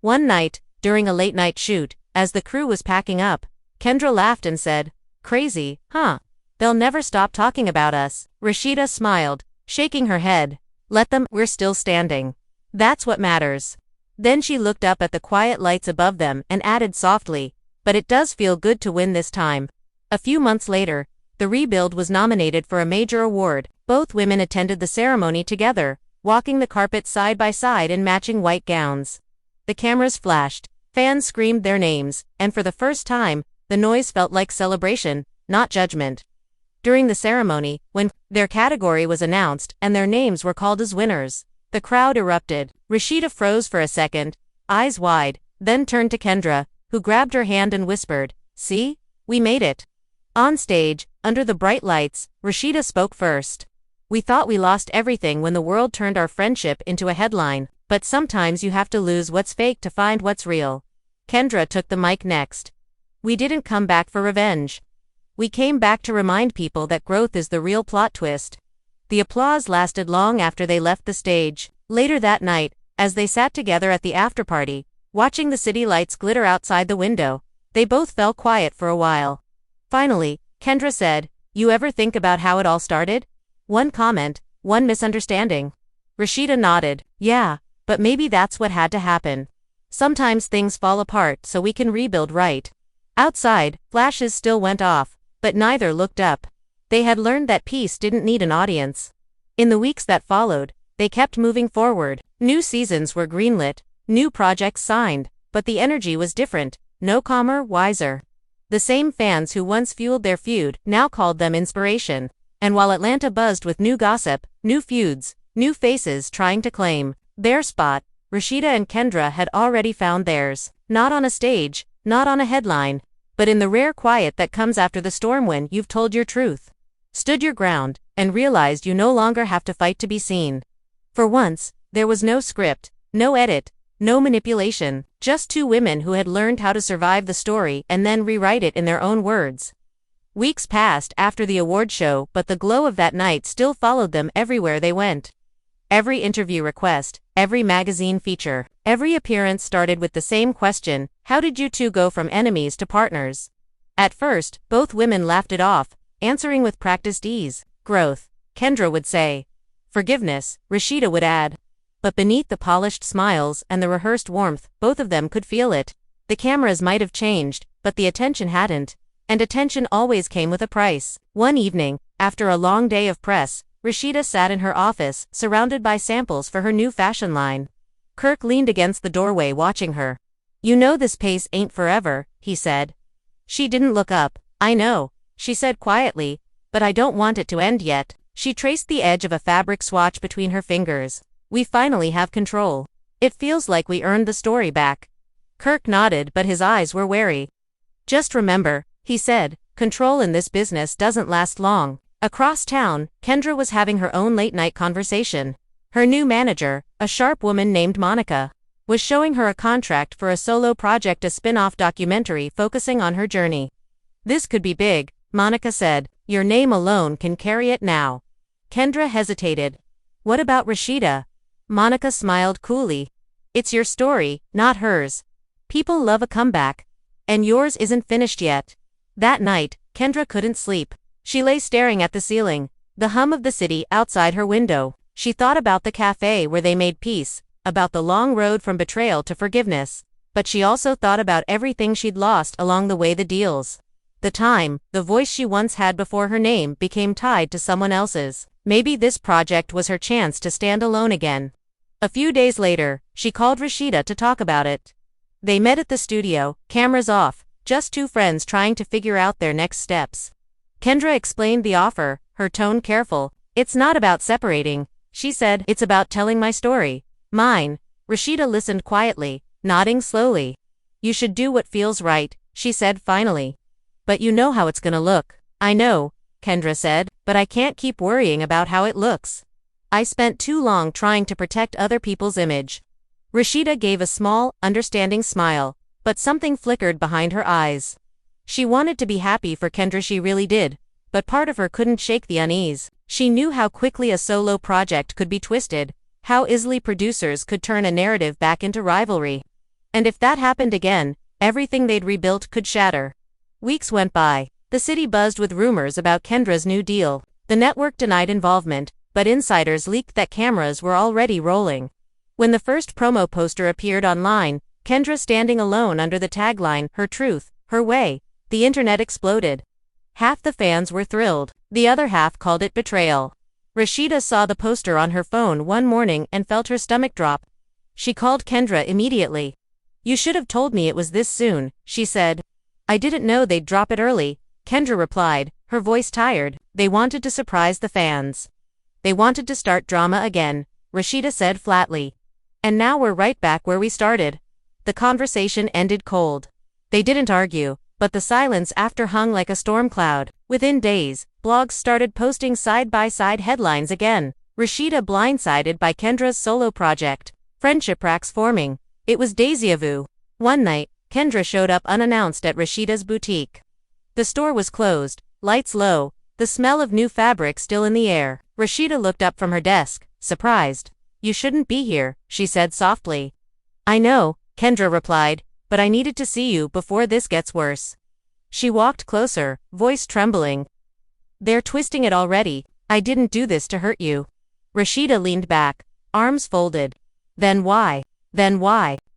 One night, during a late-night shoot, as the crew was packing up, Kendra laughed and said, "Crazy, huh? They'll never stop talking about us." Rasheeda smiled, shaking her head. "Let them, we're still standing. That's what matters." Then she looked up at the quiet lights above them and added softly, "But it does feel good to win this time." A few months later, the rebuild was nominated for a major award. Both women attended the ceremony together, walking the carpet side by side in matching white gowns. The cameras flashed, fans screamed their names, and for the first time, the noise felt like celebration, not judgment. During the ceremony, when their category was announced and their names were called as winners, the crowd erupted. Rasheeda froze for a second, eyes wide, then turned to Kendra, who grabbed her hand and whispered, "See? We made it." On stage, under the bright lights, Rasheeda spoke first. "We thought we lost everything when the world turned our friendship into a headline, but sometimes you have to lose what's fake to find what's real." Kendra took the mic next. "We didn't come back for revenge. We came back to remind people that growth is the real plot twist." The applause lasted long after they left the stage. Later that night, as they sat together at the after-party, watching the city lights glitter outside the window, they both fell quiet for a while. Finally, Kendra said, "You ever think about how it all started? One comment, one misunderstanding." Rasheeda nodded. "Yeah, but maybe that's what had to happen. Sometimes things fall apart so we can rebuild right." Outside, flashes still went off, but neither looked up. They had learned that peace didn't need an audience. In the weeks that followed, they kept moving forward. New seasons were greenlit, new projects signed, but the energy was different, no calmer, wiser. The same fans who once fueled their feud now called them inspiration. And while Atlanta buzzed with new gossip, new feuds, new faces trying to claim their spot, Rasheeda and Kendra had already found theirs. Not on a stage, not on a headline, but in the rare quiet that comes after the storm, when you've told your truth, stood your ground, and realized you no longer have to fight to be seen. For once, there was no script, no edit, no manipulation, just two women who had learned how to survive the story and then rewrite it in their own words. Weeks passed after the award show, but the glow of that night still followed them everywhere they went. Every interview request, every magazine feature, every appearance started with the same question: how did you two go from enemies to partners? At first, both women laughed it off, answering with practiced ease. "Growth," Kendra would say. "Forgiveness," Rasheeda would add. But beneath the polished smiles and the rehearsed warmth, both of them could feel it. The cameras might have changed, but the attention hadn't. And attention always came with a price. One evening, after a long day of press, Rasheeda sat in her office, surrounded by samples for her new fashion line. Kirk leaned against the doorway watching her. "You know this pace ain't forever," he said. She didn't look up. "I know," she said quietly, "but I don't want it to end yet." She traced the edge of a fabric swatch between her fingers. "We finally have control. It feels like we earned the story back." Kirk nodded, but his eyes were wary. "Just remember," he said, "control in this business doesn't last long." Across town, Kendra was having her own late-night conversation. Her new manager, a sharp woman named Monica, was showing her a contract for a solo project, a spin-off documentary focusing on her journey. "This could be big," Monica said. "Your name alone can carry it now." Kendra hesitated. "What about Rasheeda?" Monica smiled coolly. "It's your story, not hers. People love a comeback. And yours isn't finished yet." That night, Kendra couldn't sleep. She lay staring at the ceiling, the hum of the city outside her window. She thought about the cafe where they made peace, about the long road from betrayal to forgiveness. But she also thought about everything she'd lost along the way: the deals, the time, the voice she once had before her name became tied to someone else's. Maybe this project was her chance to stand alone again. A few days later, she called Rasheeda to talk about it. They met at the studio, cameras off, just two friends trying to figure out their next steps. Kendra explained the offer, her tone careful. It's not about separating, she said. It's about telling my story. Mine. Rasheeda listened quietly, nodding slowly. You should do what feels right, she said finally. But you know how it's gonna look. I know, Kendra said, but I can't keep worrying about how it looks. I spent too long trying to protect other people's image. Rasheeda gave a small, understanding smile, but something flickered behind her eyes. She wanted to be happy for Kendra, she really did, but part of her couldn't shake the unease. She knew how quickly a solo project could be twisted, how easily producers could turn a narrative back into rivalry. And if that happened again, everything they'd rebuilt could shatter. Weeks went by. The city buzzed with rumors about Kendra's new deal. The network denied involvement, but insiders leaked that cameras were already rolling. When the first promo poster appeared online, Kendra standing alone under the tagline, "Her truth, her way," the internet exploded. Half the fans were thrilled, the other half called it betrayal. Rasheeda saw the poster on her phone one morning and felt her stomach drop. She called Kendra immediately. "You should have told me it was this soon," she said. "I didn't know they'd drop it early," Kendra replied, her voice tired. "They wanted to surprise the fans. They wanted to start drama again," Rasheeda said flatly. "And now we're right back where we started." The conversation ended cold. They didn't argue, but the silence after hung like a storm cloud. Within days, blogs started posting side-by-side headlines again. Rasheeda blindsided by Kendra's solo project. Friendship racks forming. It was déjà vu. One night, Kendra showed up unannounced at Rasheeda's boutique. The store was closed, lights low, the smell of new fabric still in the air. Rasheeda looked up from her desk, surprised. "You shouldn't be here," she said softly. "I know," Kendra replied, "but I needed to see you before this gets worse." She walked closer, voice trembling. "They're twisting it already. I didn't do this to hurt you." Rasheeda leaned back, arms folded. Then why?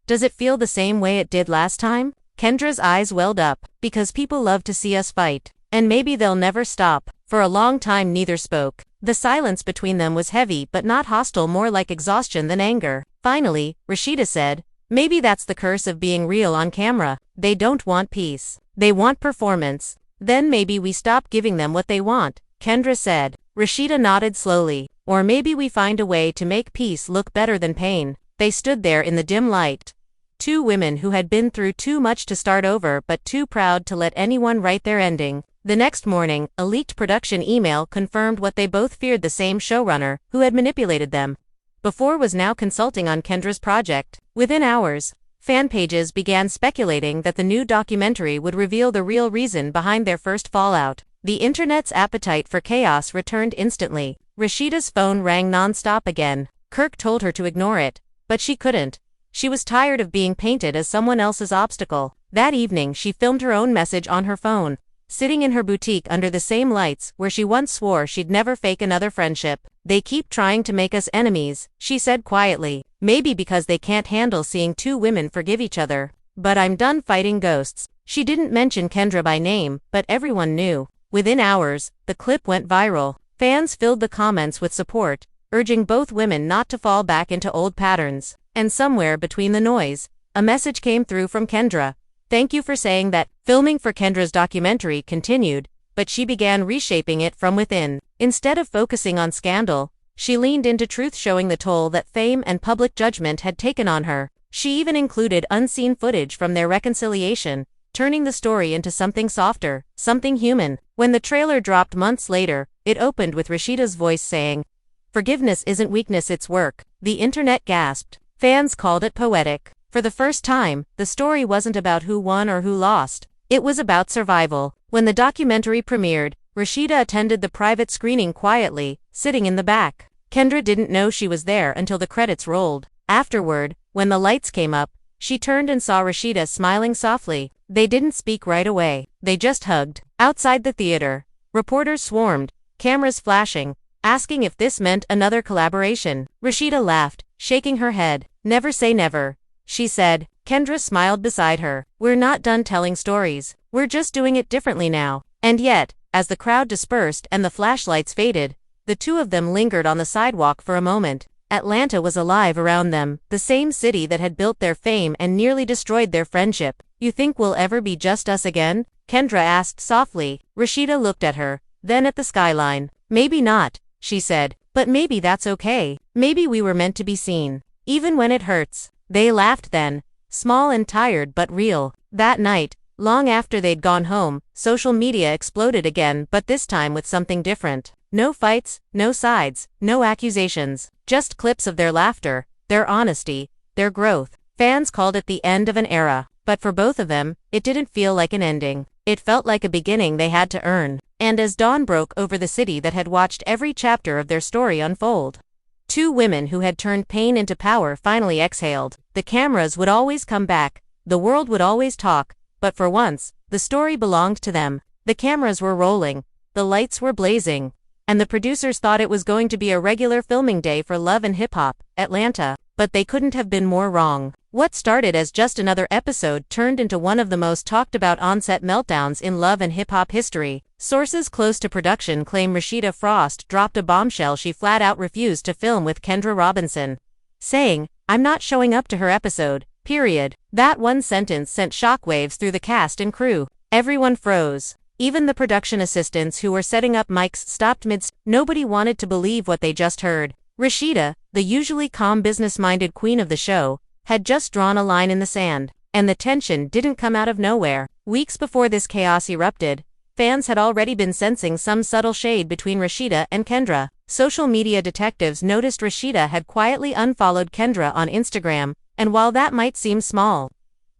Does it feel the same way it did last time?" Kendra's eyes welled up. "Because people love to see us fight. And maybe they'll never stop." For a long time neither spoke. The silence between them was heavy but not hostile, more like exhaustion than anger. Finally, Rasheeda said, "Maybe that's the curse of being real on camera. They don't want peace. They want performance. Then maybe we stop giving them what they want," Kendra said. Rasheeda nodded slowly. "Or maybe we find a way to make peace look better than pain." They stood there in the dim light. Two women who had been through too much to start over but too proud to let anyone write their ending. The next morning, a leaked production email confirmed what they both feared: the same showrunner, who had manipulated them before, was now consulting on Kendra's project. Within hours, fan pages began speculating that the new documentary would reveal the real reason behind their first fallout. The internet's appetite for chaos returned instantly. Rasheeda's phone rang non-stop again. Kirk told her to ignore it, but she couldn't. She was tired of being painted as someone else's obstacle. That evening she filmed her own message on her phone, sitting in her boutique under the same lights where she once swore she'd never fake another friendship. "They keep trying to make us enemies," she said quietly. "Maybe because they can't handle seeing two women forgive each other. But I'm done fighting ghosts." She didn't mention Kendra by name, but everyone knew. Within hours, the clip went viral. Fans filled the comments with support, urging both women not to fall back into old patterns. And somewhere between the noise, a message came through from Kendra. "Thank you for saying that." Filming for Kendra's documentary continued, but she began reshaping it from within. Instead of focusing on scandal, she leaned into truth, showing the toll that fame and public judgment had taken on her. She even included unseen footage from their reconciliation, turning the story into something softer, something human. When the trailer dropped months later, it opened with Rasheeda's voice saying, "Forgiveness isn't weakness, it's work." The internet gasped. Fans called it poetic. For the first time, the story wasn't about who won or who lost. It was about survival. When the documentary premiered, Rasheeda attended the private screening quietly, sitting in the back. Kendra didn't know she was there until the credits rolled. Afterward, when the lights came up, she turned and saw Rasheeda smiling softly. They didn't speak right away. They just hugged. Outside the theater, reporters swarmed, cameras flashing, asking if this meant another collaboration. Rasheeda laughed, shaking her head. "Never say never," she said. Kendra smiled beside her. "We're not done telling stories. We're just doing it differently now." And yet, as the crowd dispersed and the flashlights faded, the two of them lingered on the sidewalk for a moment. Atlanta was alive around them, the same city that had built their fame and nearly destroyed their friendship. "You think we'll ever be just us again?" Kendra asked softly. Rasheeda looked at her, then at the skyline. "Maybe not," she said, "but maybe that's okay. Maybe we were meant to be seen. Even when it hurts." They laughed then, small and tired but real. That night, long after they'd gone home, social media exploded again, but this time with something different. No fights, no sides, no accusations, just clips of their laughter, their honesty, their growth. Fans called it the end of an era, but for both of them, it didn't feel like an ending. It felt like a beginning they had to earn. And as dawn broke over the city that had watched every chapter of their story unfold, two women who had turned pain into power finally exhaled. The cameras would always come back, the world would always talk, but for once, the story belonged to them. The cameras were rolling, the lights were blazing, and the producers thought it was going to be a regular filming day for Love and Hip Hop, Atlanta, but they couldn't have been more wrong. What started as just another episode turned into one of the most talked about on-set meltdowns in Love and Hip Hop history. Sources close to production claim Rasheeda Frost dropped a bombshell. She flat out refused to film with Kendra Robinson, saying, "I'm not showing up to her episode, period." That one sentence sent shockwaves through the cast and crew. Everyone froze. Even the production assistants who were setting up mics stopped mid. Nobody wanted to believe what they just heard. Rasheeda, the usually calm business-minded queen of the show, had just drawn a line in the sand. And the tension didn't come out of nowhere. Weeks before this chaos erupted, fans had already been sensing some subtle shade between Rasheeda and Kendra. Social media detectives noticed Rasheeda had quietly unfollowed Kendra on Instagram, and while that might seem small,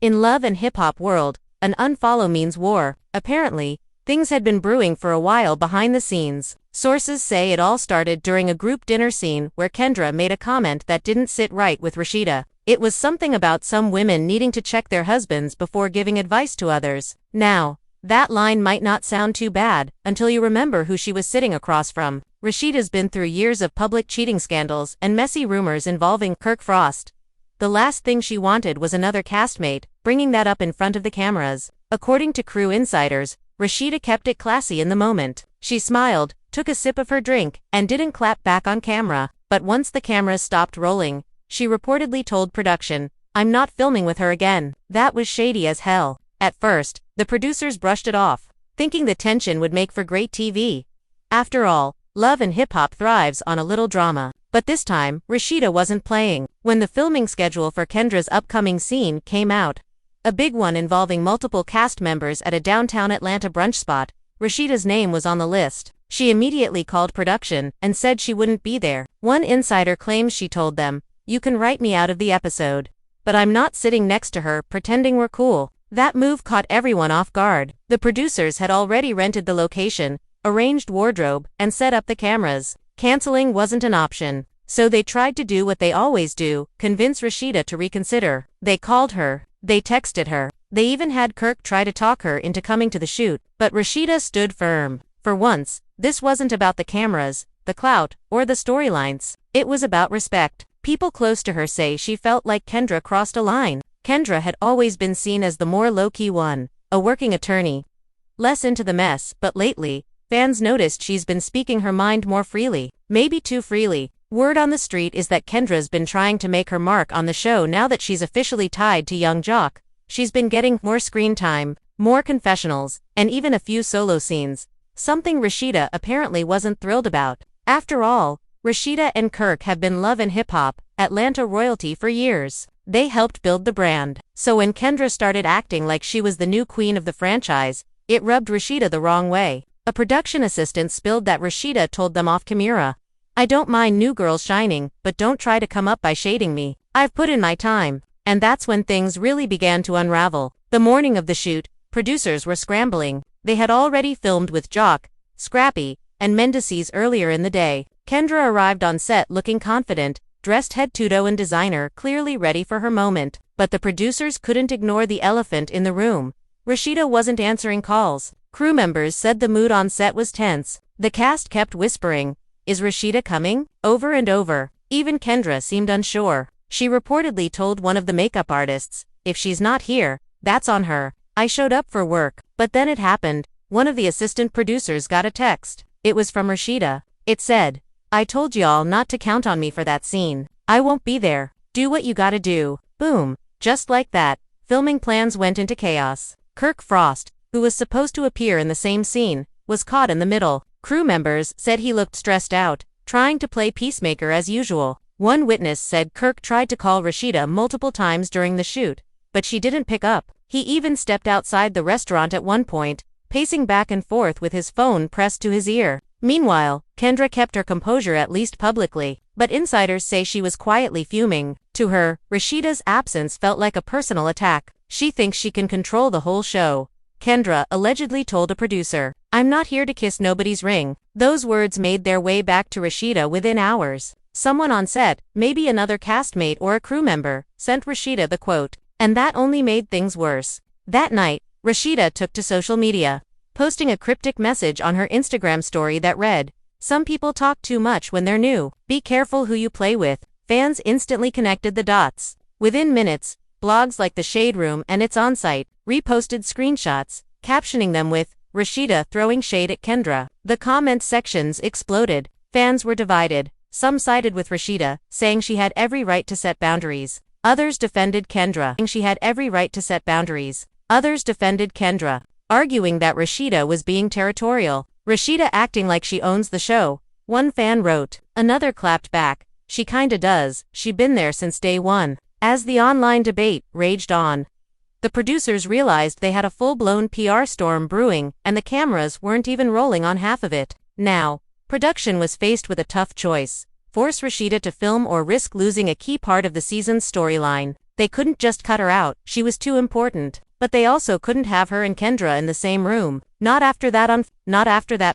in Love and Hip Hop world, an unfollow means war. Apparently, things had been brewing for a while behind the scenes. Sources say it all started during a group dinner scene where Kendra made a comment that didn't sit right with Rasheeda. It was something about some women needing to check their husbands before giving advice to others. Now, that line might not sound too bad, until you remember who she was sitting across from. Rasheeda's been through years of public cheating scandals and messy rumors involving Kirk Frost. The last thing she wanted was another castmate bringing that up in front of the cameras. According to crew insiders, Rasheeda kept it classy in the moment. She smiled, took a sip of her drink, and didn't clap back on camera. But once the cameras stopped rolling, she reportedly told production, "I'm not filming with her again." That was shady as hell. At first, the producers brushed it off, thinking the tension would make for great TV. After all, Love and Hip Hop thrives on a little drama. But this time, Rasheeda wasn't playing. When the filming schedule for Kendra's upcoming scene came out, a big one involving multiple cast members at a downtown Atlanta brunch spot, Rasheeda's name was on the list. She immediately called production and said she wouldn't be there. One insider claims she told them, "You can write me out of the episode, but I'm not sitting next to her pretending we're cool." That move caught everyone off guard. The producers had already rented the location, arranged wardrobe, and set up the cameras. Canceling wasn't an option, so they tried to do what they always do, convince Rasheeda to reconsider. They called her, they texted her, they even had Kirk try to talk her into coming to the shoot, but Rasheeda stood firm. For once, this wasn't about the cameras, the clout, or the storylines. It was about respect. People close to her say she felt like Kendra crossed a line. Kendra had always been seen as the more low-key one, a working attorney, less into the mess, but lately, fans noticed she's been speaking her mind more freely, maybe too freely. Word on the street is that Kendra's been trying to make her mark on the show now that she's officially tied to Young Jock. She's been getting more screen time, more confessionals, and even a few solo scenes, something Rasheeda apparently wasn't thrilled about. After all, Rasheeda and Kirk have been Love and Hip Hop, Atlanta royalty for years. They helped build the brand. So when Kendra started acting like she was the new queen of the franchise, it rubbed Rasheeda the wrong way. A production assistant spilled that Rasheeda told them off camera, "I don't mind new girls shining, but don't try to come up by shading me. I've put in my time." And that's when things really began to unravel. The morning of the shoot, producers were scrambling. They had already filmed with Jock, Scrappy, and Mendices earlier in the day. Kendra arrived on set looking confident, dressed head-to-toe in designer, clearly ready for her moment. But the producers couldn't ignore the elephant in the room. Rasheeda wasn't answering calls. Crew members said the mood on set was tense. The cast kept whispering, "Is Rasheeda coming?" over and over. Even Kendra seemed unsure. She reportedly told one of the makeup artists, "If she's not here, that's on her. I showed up for work." But then it happened. One of the assistant producers got a text. It was from Rasheeda. It said, I told y'all not to count on me for that scene. I won't be there. Do what you gotta do. Boom. Just like that, filming plans went into chaos. Kirk Frost, who was supposed to appear in the same scene, was caught in the middle. Crew members said he looked stressed out, trying to play peacemaker as usual. One witness said Kirk tried to call Rasheeda multiple times during the shoot, but she didn't pick up. He even stepped outside the restaurant at one point, pacing back and forth with his phone pressed to his ear. Meanwhile, Kendra kept her composure, at least publicly, but insiders say she was quietly fuming. To her, Rasheeda's absence felt like a personal attack. She thinks she can control the whole show. Kendra allegedly told a producer, "I'm not here to kiss nobody's ring." Those words made their way back to Rasheeda within hours. Someone on set, maybe another castmate or a crew member, sent Rasheeda the quote, and that only made things worse. That night, Rasheeda took to social media, posting a cryptic message on her Instagram story that read, "Some people talk too much when they're new. Be careful who you play with." Fans instantly connected the dots. Within minutes, blogs like The Shade Room and It's On-Site reposted screenshots, captioning them with, "Rasheeda throwing shade at Kendra." The comment sections exploded. Fans were divided. Some sided with Rasheeda, saying she had every right to set boundaries. Others defended Kendra, saying she had every right to set boundaries. Others defended Kendra, arguing that Rasheeda was being territorial. Rasheeda acting like she owns the show, one fan wrote. Another clapped back, "She kinda does, she been there since day one." As the online debate raged on, the producers realized they had a full-blown PR storm brewing, and the cameras weren't even rolling on half of it. Now, production was faced with a tough choice: force Rasheeda to film or risk losing a key part of the season's storyline. They couldn't just cut her out, she was too important. But they also couldn't have her and Kendra in the same room. Not after that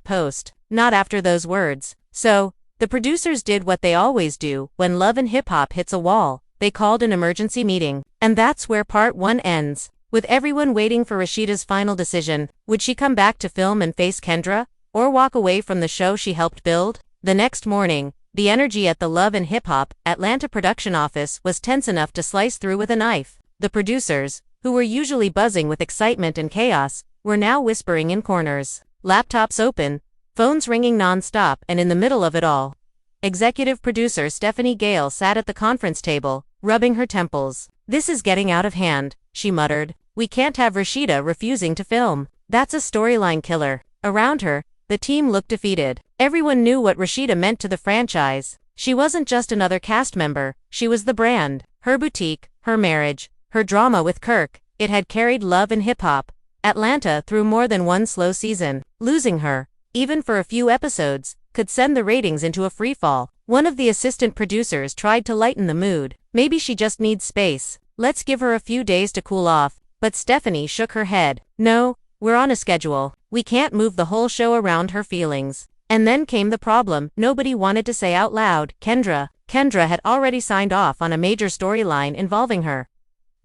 post. Not after those words. So, the producers did what they always do when love and hip-hop hits a wall. They called an emergency meeting. And that's where part 1 ends. With everyone waiting for Rasheeda's final decision. Would she come back to film and face Kendra? Or walk away from the show she helped build? The next morning, the energy at the Love and Hip Hop Atlanta production office was tense enough to slice through with a knife. The producers, who were usually buzzing with excitement and chaos, were now whispering in corners. Laptops open, phones ringing non-stop, and in the middle of it all, executive producer Stephanie Gale sat at the conference table, rubbing her temples. "This is getting out of hand," she muttered. "We can't have Rasheeda refusing to film. That's a storyline killer." Around her, the team looked defeated. Everyone knew what Rasheeda meant to the franchise. She wasn't just another cast member, she was the brand. Her boutique, her marriage, her drama with Kirk, it had carried Love and Hip Hop Atlanta through more than one slow season. Losing her, even for a few episodes, could send the ratings into a freefall. One of the assistant producers tried to lighten the mood. "Maybe she just needs space. Let's give her a few days to cool off." But Stephanie shook her head. "No, we're on a schedule. We can't move the whole show around her feelings." And then came the problem nobody wanted to say out loud: Kendra. Kendra had already signed off on a major storyline involving her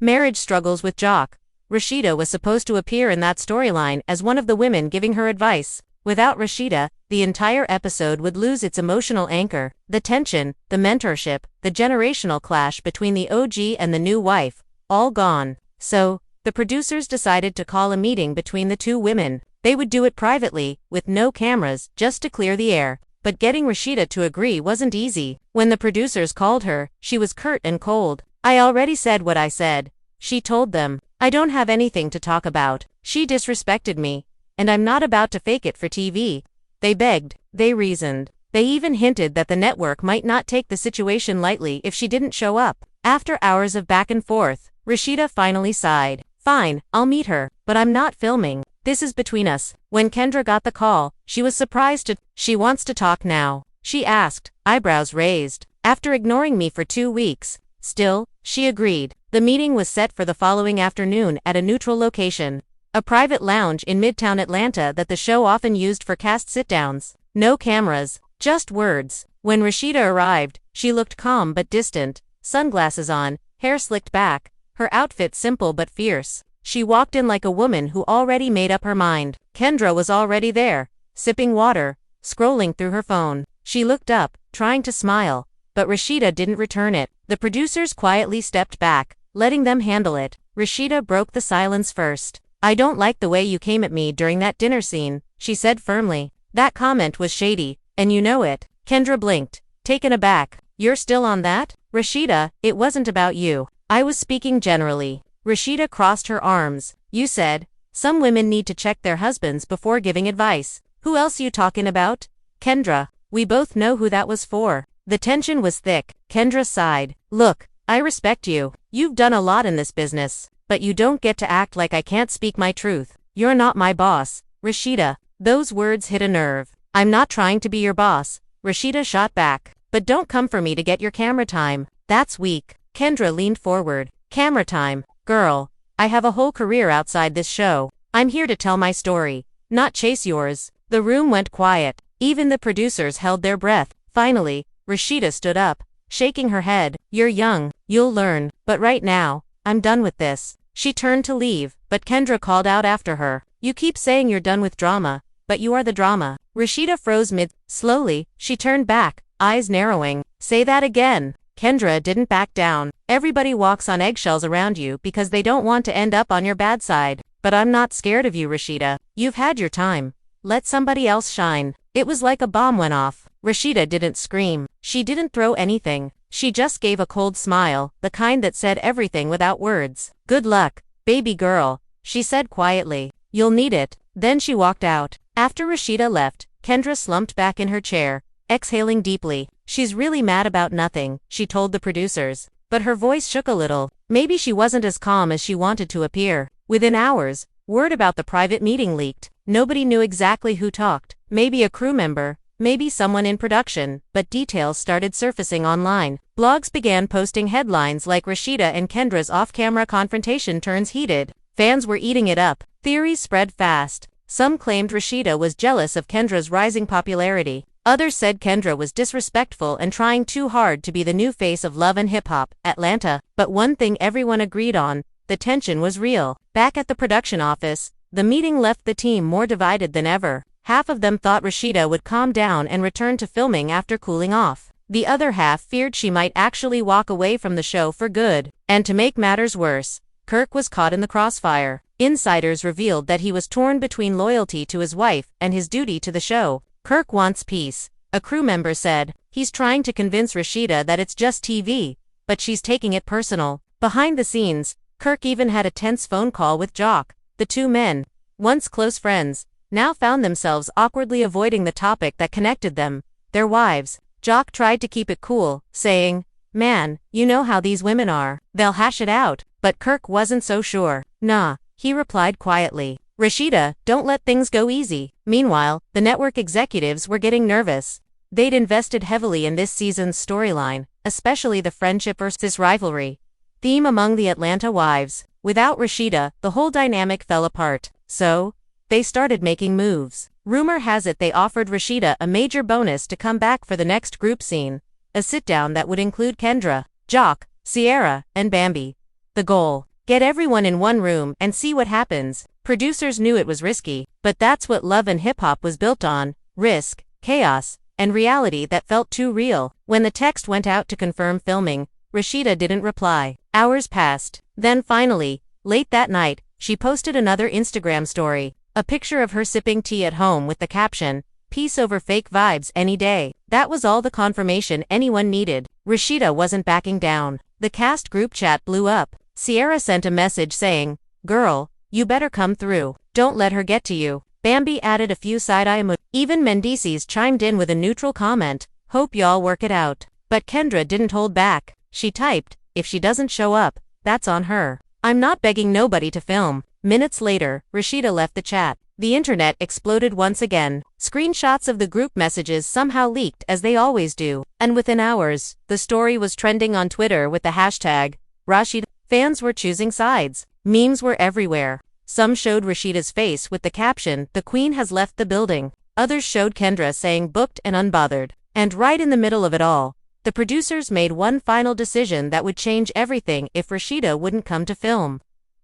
marriage struggles with Jock. Rasheeda was supposed to appear in that storyline as one of the women giving her advice. Without Rasheeda, the entire episode would lose its emotional anchor. The tension, the mentorship, the generational clash between the OG and the new wife, all gone. So, the producers decided to call a meeting between the two women. They would do it privately, with no cameras, just to clear the air. But getting Rasheeda to agree wasn't easy. When the producers called her, she was curt and cold. "I already said what I said," she told them. "I don't have anything to talk about. She disrespected me, and I'm not about to fake it for TV." They begged, they reasoned. They even hinted that the network might not take the situation lightly if she didn't show up. After hours of back and forth, Rasheeda finally sighed. "Fine, I'll meet her, but I'm not filming. This is between us." When Kendra got the call, she was surprised. "She wants to talk now?" she asked, eyebrows raised. "After ignoring me for 2 weeks." Still, she agreed. The meeting was set for the following afternoon at a neutral location, a private lounge in Midtown Atlanta that the show often used for cast sit-downs. No cameras, just words. When Rasheeda arrived, she looked calm but distant, sunglasses on, hair slicked back, her outfit simple but fierce. She walked in like a woman who already made up her mind. Kendra was already there, sipping water, scrolling through her phone. She looked up, trying to smile, but Rasheeda didn't return it. The producers quietly stepped back, letting them handle it. Rasheeda broke the silence first. "I don't like the way you came at me during that dinner scene," she said firmly. "That comment was shady, and you know it." Kendra blinked, taken aback. You're still on that? Rasheeda, it wasn't about you. I was speaking generally. Rasheeda crossed her arms. You said, some women need to check their husbands before giving advice. Who else you talking about? Kendra, we both know who that was for. The tension was thick. Kendra sighed. Look, I respect you. You've done a lot in this business. But you don't get to act like I can't speak my truth. You're not my boss. Rasheeda, those words hit a nerve. I'm not trying to be your boss. Rasheeda shot back. But don't come for me to get your camera time. That's weak. Kendra leaned forward. Camera time. Girl, I have a whole career outside this show. I'm here to tell my story, not chase yours. The room went quiet. Even the producers held their breath. Finally, Rasheeda stood up, shaking her head. You're young, you'll learn, but right now, I'm done with this. She turned to leave, but Kendra called out after her. You keep saying you're done with drama, but you are the drama. Rasheeda froze mid. Slowly, she turned back, eyes narrowing. Say that again. Kendra didn't back down. Everybody walks on eggshells around you because they don't want to end up on your bad side. But I'm not scared of you, Rasheeda. You've had your time. Let somebody else shine. It was like a bomb went off. Rasheeda didn't scream. She didn't throw anything. She just gave a cold smile, the kind that said everything without words. Good luck, baby girl, she said quietly. You'll need it. Then she walked out. After Rasheeda left, Kendra slumped back in her chair, exhaling deeply. She's really mad about nothing, she told the producers. But her voice shook a little. Maybe she wasn't as calm as she wanted to appear. Within hours, word about the private meeting leaked. Nobody knew exactly who talked. Maybe a crew member, maybe someone in production, but details started surfacing online. Blogs began posting headlines like Rasheeda and Kendra's off-camera confrontation turns heated. Fans were eating it up. Theories spread fast. Some claimed Rasheeda was jealous of Kendra's rising popularity. Others said Kendra was disrespectful and trying too hard to be the new face of love and hip-hop, Atlanta. But one thing everyone agreed on, the tension was real. Back at the production office, the meeting left the team more divided than ever. Half of them thought Rasheeda would calm down and return to filming after cooling off. The other half feared she might actually walk away from the show for good. And to make matters worse, Kirk was caught in the crossfire. Insiders revealed that he was torn between loyalty to his wife and his duty to the show. Kirk wants peace, a crew member said. He's trying to convince Rasheeda that it's just TV, but she's taking it personal. Behind the scenes, Kirk even had a tense phone call with Jock. The two men, once close friends, now found themselves awkwardly avoiding the topic that connected them, their wives. Jock tried to keep it cool, saying, Man, you know how these women are. They'll hash it out. But Kirk wasn't so sure. Nah, he replied quietly. Rasheeda, don't let things go easy. Meanwhile, the network executives were getting nervous. They'd invested heavily in this season's storyline, especially the friendship versus rivalry theme among the Atlanta wives. Without Rasheeda, the whole dynamic fell apart. So, they started making moves. Rumor has it they offered Rasheeda a major bonus to come back for the next group scene, a sit-down that would include Kendra, Jock, Sierra, and Bambi. The goal: get everyone in one room and see what happens. Producers knew it was risky, but that's what love and hip-hop was built on: risk, chaos, and reality that felt too real. When the text went out to confirm filming, Rasheeda didn't reply. Hours passed. Then finally, late that night, she posted another Instagram story, a picture of her sipping tea at home with the caption, "Peace over fake vibes any day." That was all the confirmation anyone needed. Rasheeda wasn't backing down. The cast group chat blew up. Sierra sent a message saying, "Girl, you better come through. Don't let her get to you." Bambi added a few side-eye emojis. Even Mendices chimed in with a neutral comment, "Hope y'all work it out." But Kendra didn't hold back. She typed, "If she doesn't show up, that's on her. I'm not begging nobody to film." Minutes later, Rasheeda left the chat. The internet exploded once again. Screenshots of the group messages somehow leaked, as they always do. And within hours, the story was trending on Twitter with the hashtag Rasheeda. Fans were choosing sides. Memes were everywhere. Some showed Rasheeda's face with the caption, "The Queen has left the building." Others showed Kendra saying booked and unbothered. And right in the middle of it all, the producers made one final decision that would change everything if Rasheeda wouldn't come to film.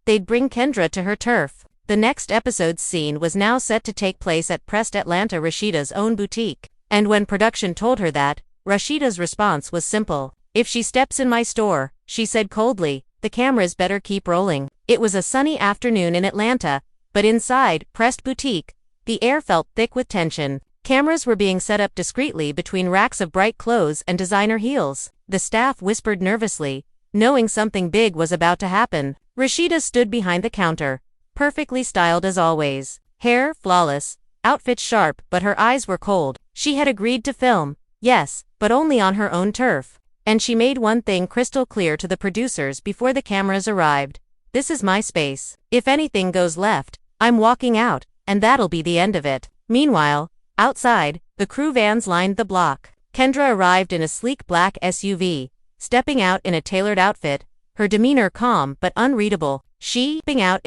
They'd bring Kendra to her turf. The next episode's scene was now set to take place at Pressed Atlanta, Rasheeda's own boutique. And when production told her that, Rasheeda's response was simple. "If she steps in my store," she said coldly, "the cameras better keep rolling." It was a sunny afternoon in Atlanta, but inside Pressed Boutique, the air felt thick with tension. Cameras were being set up discreetly between racks of bright clothes and designer heels. The staff whispered nervously, knowing something big was about to happen. Rasheeda stood behind the counter, perfectly styled as always. Hair flawless, outfit sharp, but her eyes were cold. She had agreed to film, yes, but only on her own turf. And she made one thing crystal clear to the producers before the cameras arrived. This is my space. If anything goes left, I'm walking out, and that'll be the end of it. Meanwhile, outside, the crew vans lined the block. Kendra arrived in a sleek black SUV, stepping out in a tailored outfit, her demeanor calm but unreadable. She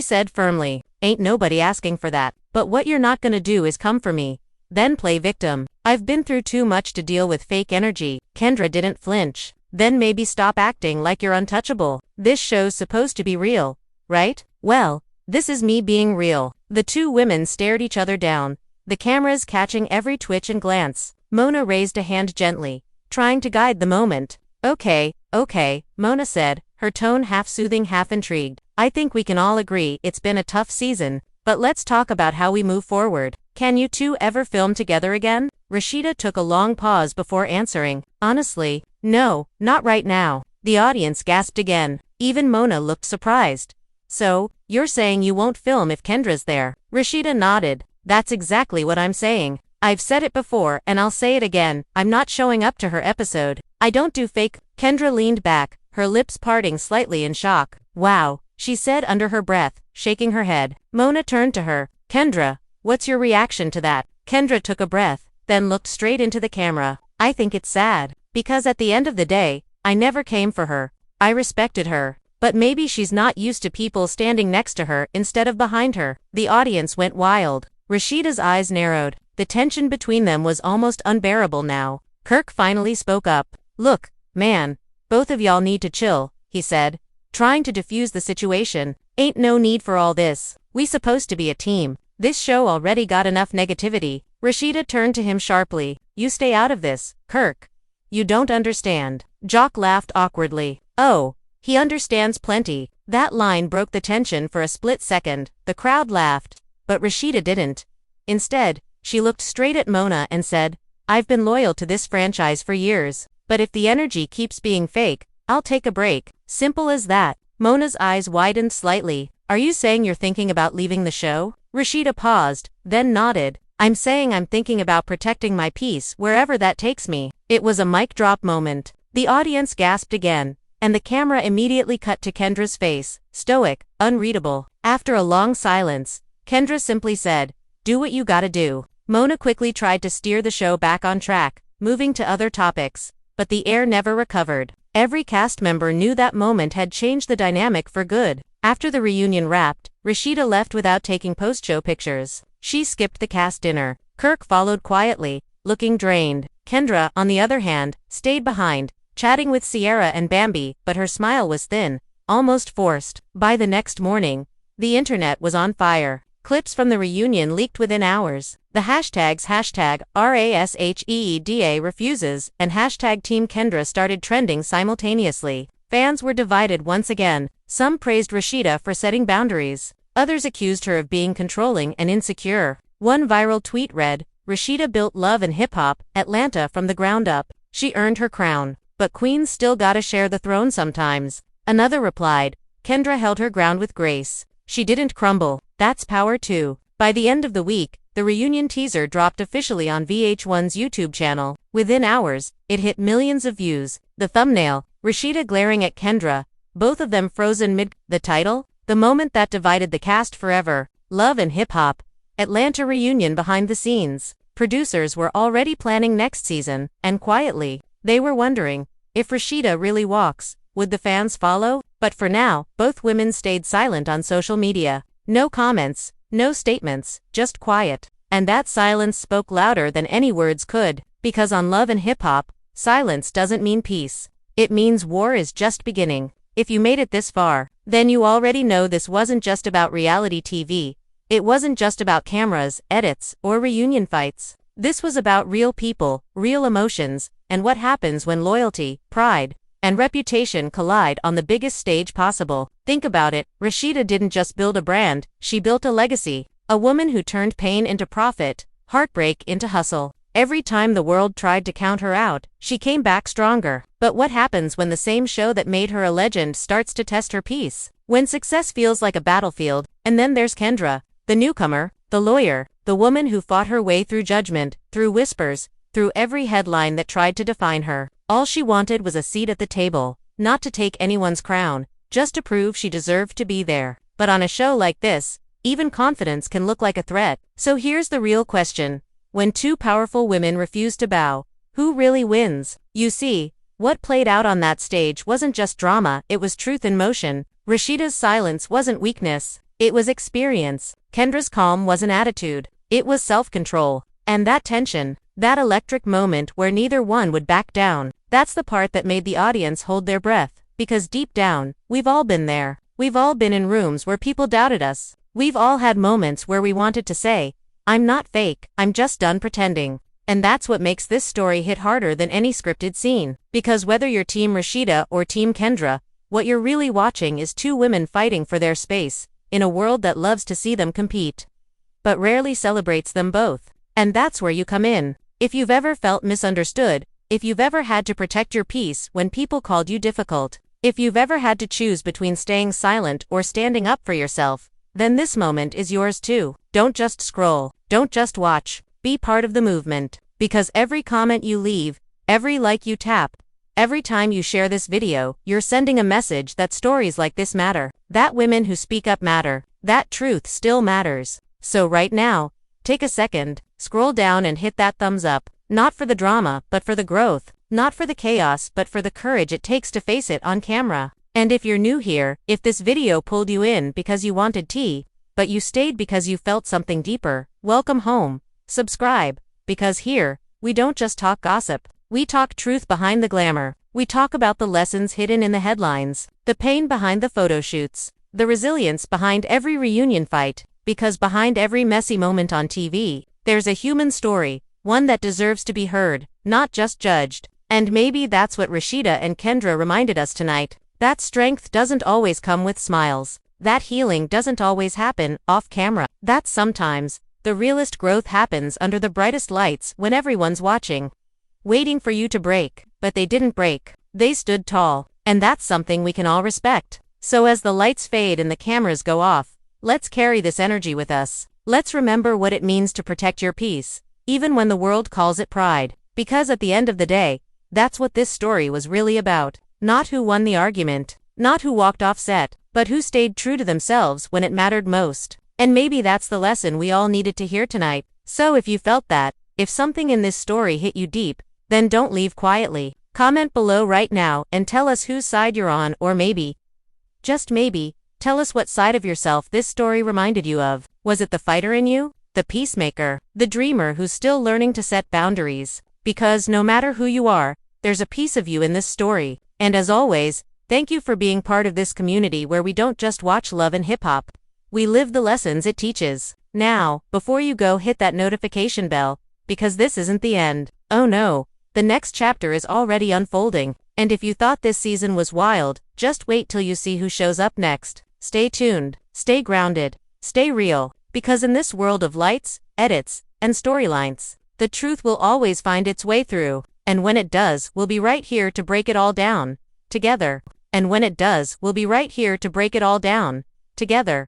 said firmly, "Ain't nobody asking for that. But what you're not gonna do is come for me, then play victim. I've been through too much to deal with fake energy." Kendra didn't flinch. "Then maybe stop acting like you're untouchable. This show's supposed to be real, right? Well, this is me being real." The two women stared each other down, the cameras catching every twitch and glance. Mona raised a hand gently, trying to guide the moment. Okay, Mona said, her tone half soothing, half intrigued. "I think we can all agree it's been a tough season, but let's talk about how we move forward. Can you two ever film together again?" Rasheeda took a long pause before answering. "Honestly, no, not right now." The audience gasped again. Even Mona looked surprised. "So, you're saying you won't film if Kendra's there?" Rasheeda nodded. "That's exactly what I'm saying. I've said it before and I'll say it again, I'm not showing up to her episode. I don't do fake." Kendra leaned back, her lips parting slightly in shock. "Wow," she said under her breath, shaking her head. Mona turned to her. "Kendra, what's your reaction to that?" Kendra took a breath, then looked straight into the camera. "I think it's sad. Because at the end of the day, I never came for her. I respected her. But maybe she's not used to people standing next to her instead of behind her." The audience went wild. Rasheeda's eyes narrowed. The tension between them was almost unbearable now. Kirk finally spoke up. "Look, man, both of y'all need to chill," he said, trying to defuse the situation. "Ain't no need for all this. We supposed to be a team. This show already got enough negativity." Rasheeda turned to him sharply. "You stay out of this, Kirk. You don't understand." Jock laughed awkwardly. "Oh, he understands plenty." That line broke the tension for a split second. The crowd laughed, but Rasheeda didn't. Instead, she looked straight at Mona and said, "I've been loyal to this franchise for years, but if the energy keeps being fake, I'll take a break. Simple as that." Mona's eyes widened slightly. "Are you saying you're thinking about leaving the show?" Rasheeda paused, then nodded. "I'm saying I'm thinking about protecting my peace wherever that takes me." It was a mic drop moment. The audience gasped again, and the camera immediately cut to Kendra's face, stoic, unreadable. After a long silence, Kendra simply said, "Do what you gotta do." Mona quickly tried to steer the show back on track, moving to other topics, but the air never recovered. Every cast member knew that moment had changed the dynamic for good. After the reunion wrapped, Rasheeda left without taking post-show pictures. She skipped the cast dinner. Kirk followed quietly, looking drained. Kendra, on the other hand, stayed behind, chatting with Sierra and Bambi, but her smile was thin, almost forced. By the next morning, the internet was on fire. Clips from the reunion leaked within hours. The hashtags #RASHEEDA refuses and #Team Kendra started trending simultaneously. Fans were divided once again. Some praised Rasheeda for setting boundaries. Others accused her of being controlling and insecure. One viral tweet read, "Rasheeda built Love and Hip Hop, Atlanta from the ground up. She earned her crown. But queens still gotta share the throne sometimes." Another replied, "Kendra held her ground with grace. She didn't crumble. That's power too." By the end of the week, the reunion teaser dropped officially on VH1's YouTube channel. Within hours, it hit millions of views. The thumbnail, Rasheeda glaring at Kendra, both of them frozen mid. The title, the moment that divided the cast forever. Love and Hip Hop, Atlanta reunion behind the scenes. Producers were already planning next season, and quietly, they were wondering, if Rasheeda really walks, would the fans follow? But for now, both women stayed silent on social media. No comments, no statements, just quiet. And that silence spoke louder than any words could, because on Love and Hip Hop, silence doesn't mean peace. It means war is just beginning. If you made it this far, then you already know this wasn't just about reality TV. It wasn't just about cameras, edits, or reunion fights. This was about real people, real emotions, and what happens when loyalty, pride, and reputation collide on the biggest stage possible. Think about it, Rasheeda didn't just build a brand, she built a legacy. A woman who turned pain into profit, heartbreak into hustle. Every time the world tried to count her out, she came back stronger. But what happens when the same show that made her a legend starts to test her peace? When success feels like a battlefield, and then there's Kendra, the newcomer, the lawyer, the woman who fought her way through judgment, through whispers, through every headline that tried to define her. All she wanted was a seat at the table, not to take anyone's crown, just to prove she deserved to be there. But on a show like this, even confidence can look like a threat. So here's the real question. When two powerful women refuse to bow, who really wins? You see, what played out on that stage wasn't just drama, it was truth in motion. Rasheeda's silence wasn't weakness, it was experience. Kendra's calm wasn't attitude, it was self-control. And that tension, that electric moment where neither one would back down, that's the part that made the audience hold their breath. Because deep down, we've all been there. We've all been in rooms where people doubted us. We've all had moments where we wanted to say, I'm not fake, I'm just done pretending. And that's what makes this story hit harder than any scripted scene. Because whether you're Team Rasheeda or Team Kendra, what you're really watching is two women fighting for their space, in a world that loves to see them compete, but rarely celebrates them both. And that's where you come in. If you've ever felt misunderstood, if you've ever had to protect your peace when people called you difficult, if you've ever had to choose between staying silent or standing up for yourself, then this moment is yours too. Don't just scroll, don't just watch, be part of the movement. Because every comment you leave, every like you tap, every time you share this video, you're sending a message that stories like this matter, that women who speak up matter, that truth still matters. So right now, take a second, scroll down and hit that thumbs up, not for the drama, but for the growth, not for the chaos, but for the courage it takes to face it on camera. And if you're new here, if this video pulled you in because you wanted tea, but you stayed because you felt something deeper, welcome home. Subscribe, because here, we don't just talk gossip. We talk truth behind the glamour. We talk about the lessons hidden in the headlines, the pain behind the photo shoots, the resilience behind every reunion fight, because behind every messy moment on TV, there's a human story, one that deserves to be heard, not just judged. And maybe that's what Rasheeda and Kendra reminded us tonight. That strength doesn't always come with smiles. That healing doesn't always happen off camera. That sometimes, the realest growth happens under the brightest lights when everyone's watching, waiting for you to break. But they didn't break. They stood tall. And that's something we can all respect. So as the lights fade and the cameras go off, let's carry this energy with us. Let's remember what it means to protect your peace, even when the world calls it pride. Because at the end of the day, that's what this story was really about. Not who won the argument, not who walked off set, but who stayed true to themselves when it mattered most. And maybe that's the lesson we all needed to hear tonight. So if you felt that, if something in this story hit you deep, then don't leave quietly. Comment below right now and tell us whose side you're on, or maybe, just maybe, tell us what side of yourself this story reminded you of. Was it the fighter in you? The peacemaker? The dreamer who's still learning to set boundaries? Because no matter who you are, there's a piece of you in this story. And as always, thank you for being part of this community where we don't just watch love and hip-hop. We live the lessons it teaches. Now, before you go, hit that notification bell, because this isn't the end. Oh no, the next chapter is already unfolding. And if you thought this season was wild, just wait till you see who shows up next. Stay tuned, stay grounded, stay real, because in this world of lights, edits, and storylines, the truth will always find its way through. And when it does, we'll be right here to break it all down, together. And when it does, we'll be right here to break it all down, together.